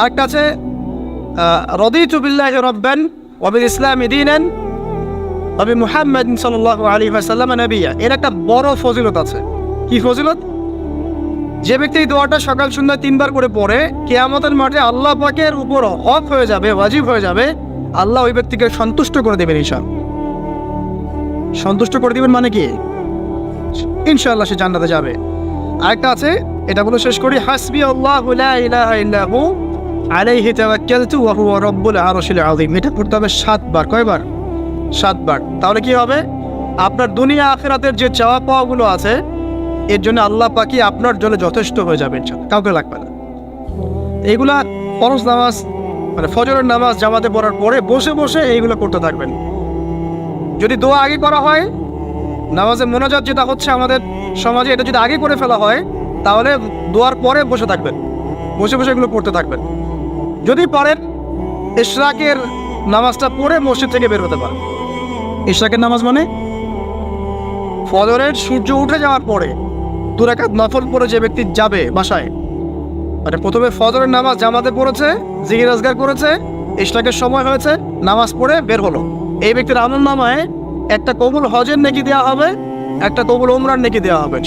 আরেকটা আছে রাদিতু বিল্লাহি রাব্বান ওয়া বিল ইসলামি দীনান ওয়া বি মুহাম্মাদিন সাল্লাল্লাহু আলাইহি ওয়াসাল্লাম নবিয়্যা। এর একটা বড় ফজিলত আছে। কি ফজিলত? যে ব্যক্তি এই দোয়াটা সকাল সন্ধ্যা 3 বার করে পড়ে, কিয়ামতের মাঠে আল্লাহ পাকের উপর হক হয়ে যাবে, ওয়াজিব হয়ে যাবে, আল্লাহ ওই ব্যক্তিকে সন্তুষ্ট করে দেবেন ইনশাআল্লাহ। সন্তুষ্ট করে দিবেন মানে কি? ইনশাআল্লাহ সে জান্নাতে যাবে। আরেকটা আছে, এটা বলে শেষ করি, হাসবি আল্লাহু লা ইলাহা ইল্লা হু আলাইহি তাওয়াক্কালতু ওয়া হুয়া রাব্বুল আরশিল আযীম। এটা পড়তে হবে 7 বার। কয়বার? 7 বার। তাহলে কি হবে? আপনার দুনিয়া আখিরাতের যে চাওয়া পাওয়াগুলো আছে এর জন্য আল্লাহ পাকই আপনার জন্য যথেষ্ট হয়ে যাবে, কাউকে লাগবে না। এইগুলা ফরজ নামাজ মানে ফজরের নামাজ জামাতে পড়ার পরে বসে বসে এইগুলো করতে থাকবেন। যদি দোয়া আগে করা হয়, নামাজে মোনাজাত যেটা হচ্ছে আমাদের সমাজে, এটা যদি আগে করে ফেলা হয় তাহলে দোয়ার পরে বসে থাকবেন, বসে বসে এগুলো পড়তে থাকবেন। যদি পারেন ইশরাকের নামাজটা পড়ে মসজিদ থেকে বের হতে পারেন। ইশরাকের নামাজ মানে ফজরের সূর্য উঠে যাওয়ার পরে 2 রাকাত নফল পড়ে যে ব্যক্তি যাবে বাসায়, মানে প্রথমে ফজরের নামাজ জামাতে পড়েছে, জিকির আজকার করেছে, ইশরাকের সময় হয়েছে, নামাজ পড়ে বের হলো, এই ব্যক্তির আমলনামায় একটা কবুল হজের নেকি দেওয়া হবে, একটা কবুল উমরার নেকি দেওয়া হবে।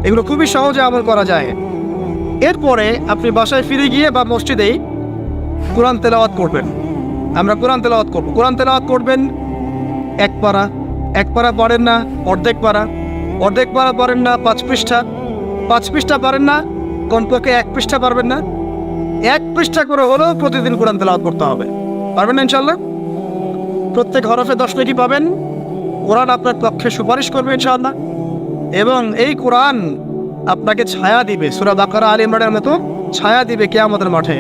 এগুলো খুবই সহজে আমল করা যায়। এরপরে আপনি বাসায় ফিরে গিয়ে বা মসজিদেই কোরআন তেলাওয়াত করবেন। আমরা কোরআন তেলাওয়াত করব। কোরআন তেলাওয়াত করবেন 1 পারা, 1 পারা পারেন না অর্ধেক পারা, অর্ধেক পারা পারেন না 5 পৃষ্ঠা, 5 পৃষ্ঠা পারেন না কমপক্ষে 1 পৃষ্ঠা পারবেন না, 1 পৃষ্ঠা করে হলেও প্রতিদিন কোরআন তেলাওয়াত করতে হবে। পারবেন না ইনশাআল্লাহ? প্রত্যেক হরফে 10 নেকি পাবেন। কোরআন আপনার পক্ষে সুপারিশ করবে ইনশাআল্লাহ, এবং এই কোরআন আপনাকে ছায়া দিবে, সূরা বাকারা আলে ইমরানের মতো ছায়া দিবে কিয়ামতের মাঠে।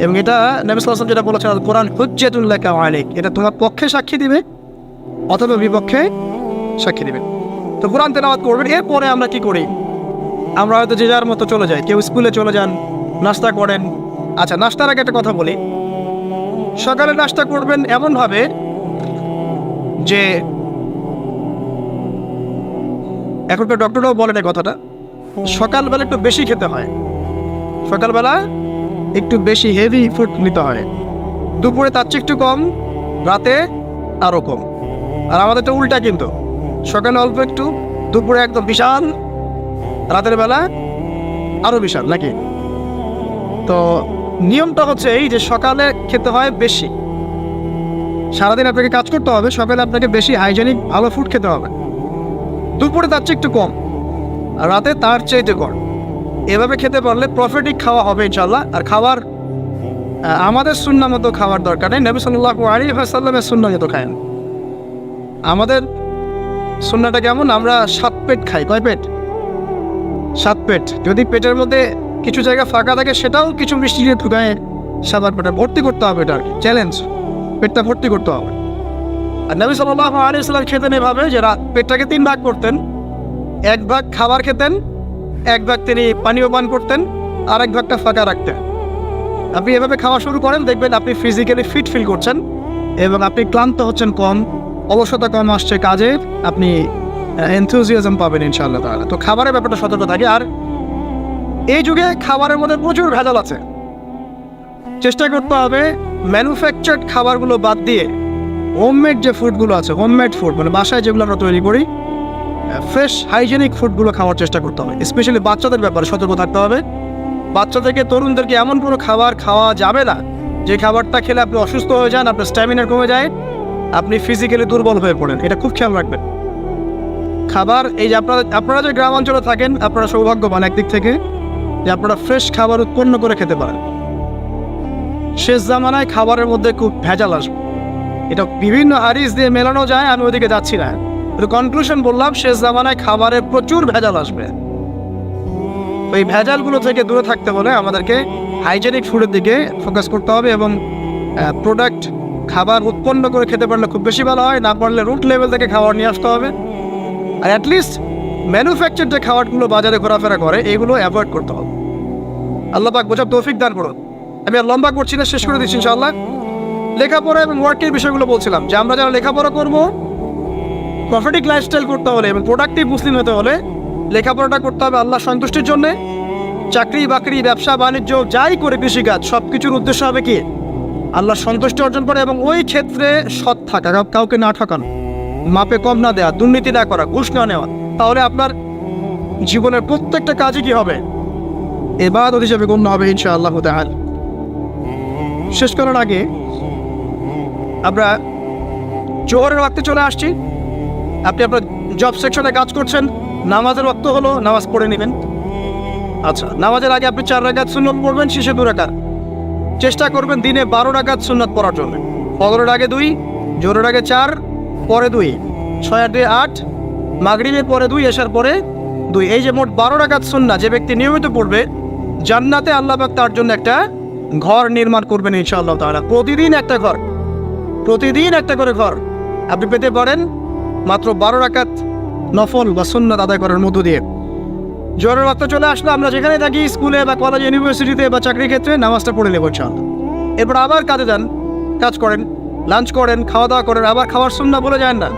এবং এটা নবী সাল্লাল্লাহু আলাইহি ওয়াসাল্লাম যেটা বলেছেন, কোরআন হুজ্জাতুল লাকা ওয়া আলাইক, এটা তোমার পক্ষে সাক্ষী দিবে অথবা বিপক্ষে সাক্ষী দিবে। তো কোরআন তেলাওয়াত করবেন। এরপরে আমরা কি করি? আমরা হয়তো যে যার মতো চলে যাই, কেউ স্কুলে চলে যান, নাস্তা করেন। আচ্ছা, নাস্তার আগে একটা কথা বলি। সকালে নাস্তা করবেন এমনভাবে যে, এখনকার ডক্টররাও বলেন এই কথাটা, সকালবেলা একটু বেশি খেতে হয়, সকালবেলা একটু বেশি হেভি ফুড নিতে হয়, দুপুরে তার চেয়ে একটু কম, রাতে আরও কম। আর আমাদের তো উল্টা, কিন্তু সকালে অল্প একটু, দুপুরে একদম বিশাল, রাতের বেলা আরও বিশাল, নাকি? তো নিয়মটা হচ্ছে এই যে সকালে খেতে হয় বেশি, সারাদিন আপনাকে কাজ করতে হবে, সকালে আপনাকে বেশি হাইজেনিক ভালো ফুড খেতে হবে, দুপুরে তার চেয়ে একটু কম, আর রাতে তার চেয়ে কম। এভাবে খেতে পারলে প্রফিটিক খাওয়া হবে ইনশাল্লাহ। আর খাবার আমাদের সুন্নাহ মতো খাওয়ার দরকার নেই, নবী সাল্লাল্লাহু আলাইহি ওয়াসাল্লামের সুন্নাহ মতো খায়েন। আমাদের সুন্নাহটা কেমন? আমরা 7 পেট খাই। কয় পেট? 7 পেট। যদি পেটের মধ্যে কিছু জায়গা ফাঁকা থাকে সেটাও কিছু মিষ্টি দিয়ে ঢুকায় 7 পেটে ভর্তি করতে হবে। এটা আর কি চ্যালেঞ্জ, পেটটা ভর্তি করতে হবে। আর নবী সাল্লাল্লাহু আলাইহি ওয়াসাল্লাম খেতেন এভাবে যে পেটটাকে 3 ভাগ করতেন, 1 ভাগ খাবার খেতেন, 1 ভাগ তিনি পানীয় পান করতেন, আর 1 ভাগটা ফাঁকা রাখতেন। আপনি এভাবে খাওয়া শুরু করেন, দেখবেন আপনি ফিজিক্যালি ফিট ফিল করছেন এবং আপনি ক্লান্ত হচ্ছেন কম, অলসতা কম আসছে কাজে, আপনি এনথুজিয়াজম পাবেন ইনশাআল্লাহ তাআলা। তো খাবারের ব্যাপারটা সতর্ক থাকে। আর এই যুগে খাবারের মধ্যে প্রচুর ভেজাল আছে, চেষ্টা করতে হবে ম্যানুফ্যাকচার্ড খাবারগুলো বাদ দিয়ে হোমমেড যে ফুডগুলো আছে, হোমমেড ফুড মানে বাসায় যেগুলো আমরা তৈরি করি, ফ্রেশ হাইজেনিক ফুডগুলো খাওয়ার চেষ্টা করতে হবে। স্পেশালি বাচ্চাদের ব্যাপারে সতর্ক থাকতে হবে। বাচ্চা থেকে তরুণদেরকে এমন কোনো খাবার খাওয়া যাবে না যে খাবারটা খেলে আপনি অসুস্থ হয়ে যান, আপনার স্ট্যামিনা কমে যায়, আপনি ফিজিক্যালি দুর্বল হয়ে পড়েন। এটা খুব খেয়াল রাখবেন। খাবার এই যে আপনারা যে গ্রাম অঞ্চলে থাকেন, আপনারা সৌভাগ্যবান একদিক থেকে যে আপনারা ফ্রেশ খাবার উৎপন্ন করে খেতে পারেন। শেষ জামানায় খাবারের মধ্যে খুব ভেজাল আসবে, এটা বিভিন্ন হাদিস দিয়ে মেলানো যায়, আমি ওদিকে যাচ্ছি না। কিন্তু কনক্লুশন বললাম, শেষ জামানায় খাবারে প্রচুর ভেজাল আসবে। ওই ভেজালগুলো থেকে দূরে থাকতে হলে আমাদেরকে হাইজেনিক ফুডের দিকে ফোকাস করতে হবে এবং প্রোডাক্ট খাবার উৎপন্ন করে খেতে পারলে খুব বেশি ভালো হয়, না পারলে রুট লেভেল থেকে খাবার নিয়ে আসতে হবে। আর অ্যাটলিস্ট ম্যানুফ্যাকচার যে খাবারগুলো বাজারে ঘোরাফেরা করে এগুলো অ্যাভয়েড করতে হবে। আল্লাহ পাক বোঝার তৌফিক দান করুন। আমি আর লম্বা করছি না, শেষ করে দিচ্ছি ইনশাআল্লাহ। লেখাপড়া এবং ওয়ার্কের বিষয়গুলো বলছিলাম যে আমরা যারা লেখাপড়া করব, প্রফিটিক লাইফস্টাইল করতে হলে এবং প্রোডাক্টিভ মুসলিম হতে হলে লেখাপড়াটা করতে হবে আল্লাহ সন্তুষ্টির জন্যে। চাকরি বাকরি ব্যবসা বাণিজ্য যাই করে, কৃষিকাজ, সব কিছুর উদ্দেশ্য হবে কি? আল্লাহ সন্তুষ্টি অর্জন করে এবং ওই ক্ষেত্রে সৎ থাকা, কাউকে না ঠকানো, মাপে কম না দেওয়া, দুর্নীতি না করা, ঘুষ না নেওয়া। তাহলে আপনার জীবনের প্রত্যেকটা কাজই কি হবে? ইবাদত হিসেবে গণ্য হবে ইনশাআল্লাহ তাআলা। শেষ করার আগে আমরা জোহরের ওয়াক্তে চলে আসছি। আপনি আপনার জব সেকশনে কাজ করছেন, নামাজের ওয়াক্ত হলো, নামাজ পড়ে নেবেন। আচ্ছা, নামাজের আগে আপনি 4 রাকাত সুন্নত পড়বেন, শেষে 2 রাকাত। চেষ্টা করবেন দিনে 12 রাকাত সুন্নত পড়ার জন্য। ফজরের আগে 2, জোহরের আগে 4, পরে 2, 6 আর 2 8, মাগরিবের পরে 2, এশার পরে 2। এই যে মোট 12 রাকাত সুন্নাত যে ব্যক্তি নিয়মিত পড়বে, জান্নাতে আল্লাহ পাক তার জন্য একটা ঘর নির্মাণ করবেন ইনশাআল্লাহ তাআলা। প্রতিদিন একটা ঘর, প্রতিদিন একটা করে ঘর আপনি পেতে পারেন মাত্র 12 রাকাত নফল বা সুন্নাত আদায় করার মধ্য দিয়ে। জোহরের ওয়াক্ত চলে আসলো, আমরা যেখানে থাকি, স্কুলে বা কলেজ, ইউনিভার্সিটিতে বা চাকরির ক্ষেত্রে, নামাজটা পড়ে নেব ইনশাআল্লাহ। এরপর আবার কাজে যান, কাজ করেন, লাঞ্চ করেন, খাওয়া দাওয়া করেন। আবার খাওয়ার সুন্নাত বলে যান না,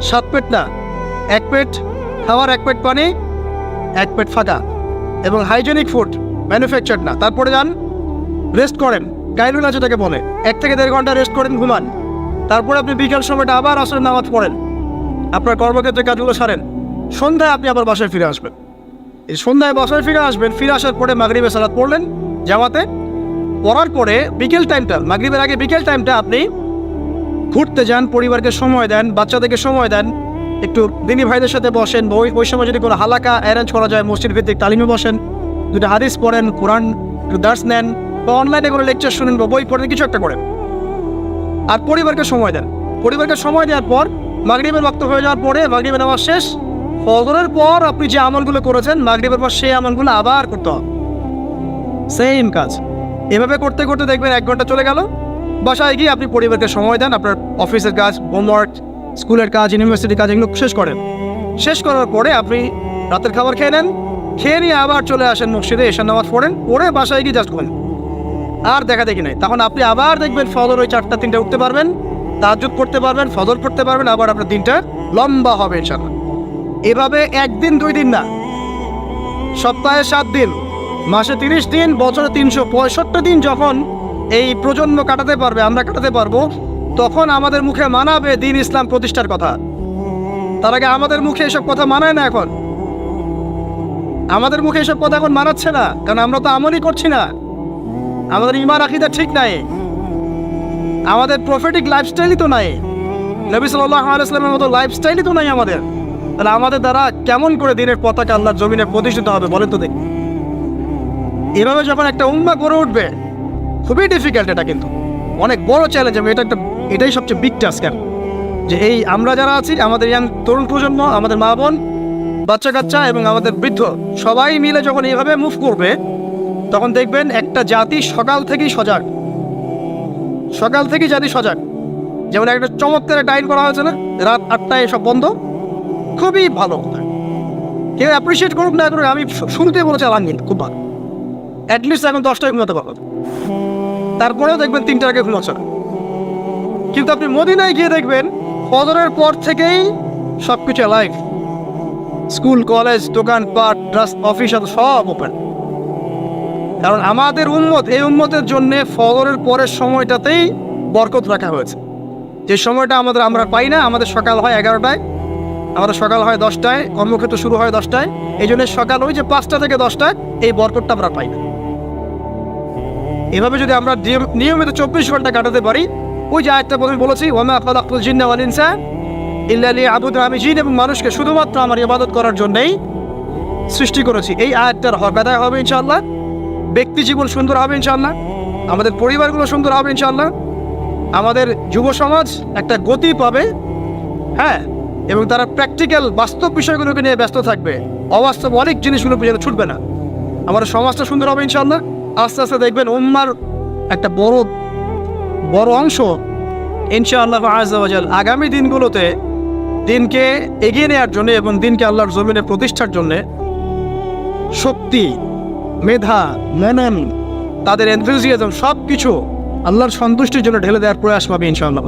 7 পেট না, 1 পেট খাওয়ার, 1 পেট পানি, 1 পেট ফাঁকা, এবং হাইজেনিক ফুড, ম্যানুফ্যাকচার্ড না। তারপরে যান, রেস্ট করেন, গাইলুল আছে তাকে বলে, 1 থেকে 1.5 ঘন্টা রেস্ট করেন, ঘুমান। তারপরে আপনি বিকেল সময়টা আবার আসরের নামাজ পড়েন, আপনার কর্মক্ষেত্রে কাজগুলো সারেন। সন্ধ্যায় আপনি আবার বাসায় ফিরে আসবেন। এই সন্ধ্যায় বাসায় ফিরে আসবেন, ফিরে আসার পরে মাগরিবের সালাত পড়লেন জামাতে। পড়ার পরে বিকেল টাইমটা, মাগরিবের আগে বিকেল টাইমটা আপনি ঘুরতে যান, পরিবারকে সময় দেন, বাচ্চাদেরকে সময় দেন, একটু দিনী ভাইদের সাথে বসেন। ওই সময় যদি কোনো হালাকা অ্যারেঞ্জ করা যায়, মসজিদ ভিত্তিক তালিমে বসেন, 2টা হাদিস পড়েন, কোরআন একটু দার্স নেন, বা অনলাইনে কোনো লেকচার শুনেন বা বই পড়েন, কিছু একটা করেন। আর পরিবারকে সময় দেন। পরিবারকে সময় দেওয়ার পর মাগরিবের ওয়াক্ত হয়ে যাওয়ার পরে, মাগরিবের নামাজ শেষ, ফজরের পর আপনি যে আমলগুলো করেছেন মাগরিবের পর, সেই আমলগুলো আবার করতে হবে, সেম কাজ। এভাবে করতে করতে দেখবেন 1 ঘন্টা চলে গেল। বাসায় গিয়ে আপনি পরিবারকে সময় দেন, আপনার অফিসের কাজ, হোমওয়ার্ক, স্কুলের কাজ, ইউনিভার্সিটির কাজ, এগুলো শেষ করেন। শেষ করার পরে আপনি রাতের খাবার খেয়ে নেন, খেয়ে নিয়ে আবার চলে আসেন মসজিদে, এশার নামাজ পড়েন, পড়ে বাসায় গিয়ে জাস্ট ঘুমেন, আর দেখা দেখি নাই। তখন আপনি আবার দেখবেন ফজর ওই 4টা 3টে উঠতে পারবেন, তাহাজ্জুদ পড়তে পারবেন, ফজর পড়তে পারবেন, আবার আপনার দিনটা লম্বা হবে ইনশাআল্লাহ। এভাবে 1 দিন 2 দিন না, সপ্তাহে 7 দিন, মাসে 30 দিন, বছরে 365 দিন যখন এই প্রজন্ম কাটাতে পারবে, আমরা কাটাতে পারবো, তখন আমাদের মুখে মানাবে দিন ইসলাম প্রতিষ্ঠার কথা। তার আগে আমাদের মুখে এসব কথা মানায় না। এখন আমাদের মুখে এসব কথা এখন মানাচ্ছে না, কারণ আমরা তো আমলই করছি না, আমাদের ঈমান আকীদা ঠিক নাই, আমাদের প্রফেটিক লাইফস্টাইলই তো নাই, নবী সাল্লাল্লাহু আলাইহি ওয়াসাল্লামের মতো লাইফস্টাইলই তো নাই আমাদের। তাহলে আমাদের দ্বারা কেমন করে দিনের পতাকা আল্লাহর জমিনে প্রতিষ্ঠিত হবে বলেন তো দেখি। এভাবে যখন একটা উম্মাহ গড়ে উঠবে, খুবই ডিফিকাল্ট, এটা কিন্তু অনেক বড় চ্যালেঞ্জ। এটাই সবচেয়ে বিগ টাস্ক, যে এই আমরা যারা আছি, আমাদের ইয়াং তরুণ প্রজন্ম, আমাদের মা বোন, বাচ্চা কাচ্চা এবং আমাদের বৃদ্ধ, সবাই মিলে যখন এইভাবে মুভ করবে, তখন দেখবেন একটা জাতি সকাল থেকেই সজাগ, সকাল থেকেই জাতি সজাগ। যেমন একটা চমৎকার একটা আইন করা হয়েছে না, রাত 8টায় সব বন্ধ, খুবই ভালো কথা। কেউ অ্যাপ্রিসিয়েট করুক না করুক, আমি শুরুতেই বলেছি আলহামদুলিল্লাহ, খুব ভালো। অ্যাটলিস্ট এখন 10টায় ঘুমাতে পারবো, তারপরেও দেখবেন 3টার আগে ঘুমাচ্ছে না। কিন্তু আপনি মদিনায় গিয়ে দেখবেন ফজরের পর থেকেই সব কিছু লাইভ, স্কুল, কলেজ, দোকানপাট, অফিস সব ওপেন। কারণ আমাদের উম্মত, এই উম্মতের জন্য ফজরের পরের সময়টাতেই বরকত রাখা হয়েছে। যে সময়টা আমরা পাই না, আমাদের সকাল হয় 11টায়, আমাদের সকাল হয় 10টায়, কর্মক্ষেত্র শুরু হয় 10টায়। এই জন্য সকাল ওই যে 5টা থেকে 10টায় এই বরকতটা আমরা পাই না। এভাবে যদি আমরা নিয়মিত 24 ঘন্টা কাটাতে পারি, ওই যে আয়াতটা বলেছি, ওয়ামা খালাকতুল জিন্না ওয়াল ইনসা ইল্লা লিয়াবুদুন, আমি জিন এবং মানুষকে শুধুমাত্র আমার ইবাদত করার জন্যই সৃষ্টি করেছি। এই আয়াতটার হক আদায় হবে ইনশাআল্লাহ, ব্যক্তি জীবন সুন্দর হবে ইনশাআল্লাহ, আমাদের পরিবারগুলো সুন্দর হবে ইনশাআল্লাহ, আমাদের যুব সমাজ একটা গতি পাবে, হ্যাঁ, এবং তারা প্র্যাকটিক্যাল বাস্তব বিষয়গুলোকে নিয়ে ব্যস্ত থাকবে, অবাস্তব অনেক জিনিসগুলো পিছনে ছুটবে না। আমাদের সমাজটা সুন্দর হবে ইনশাআল্লাহ। আস্তে আস্তে দেখবেন উম্মার একটা বড় অংশ ইনশাআল্লাহ আযজা ওয়া জাল আগামী দিনগুলোতে দিনকে এগিয়ে নেওয়ার জন্য এবং দিনকে আল্লাহর জমিনে প্রতিষ্ঠার জন্য শক্তি, মেধা, মনন, তাদের এনথুজিয়াজম সব কিছু আল্লাহর সন্তুষ্টির জন্য ঢেলে দেওয়ার প্রয়াস পাবে ইনশাআল্লাহ।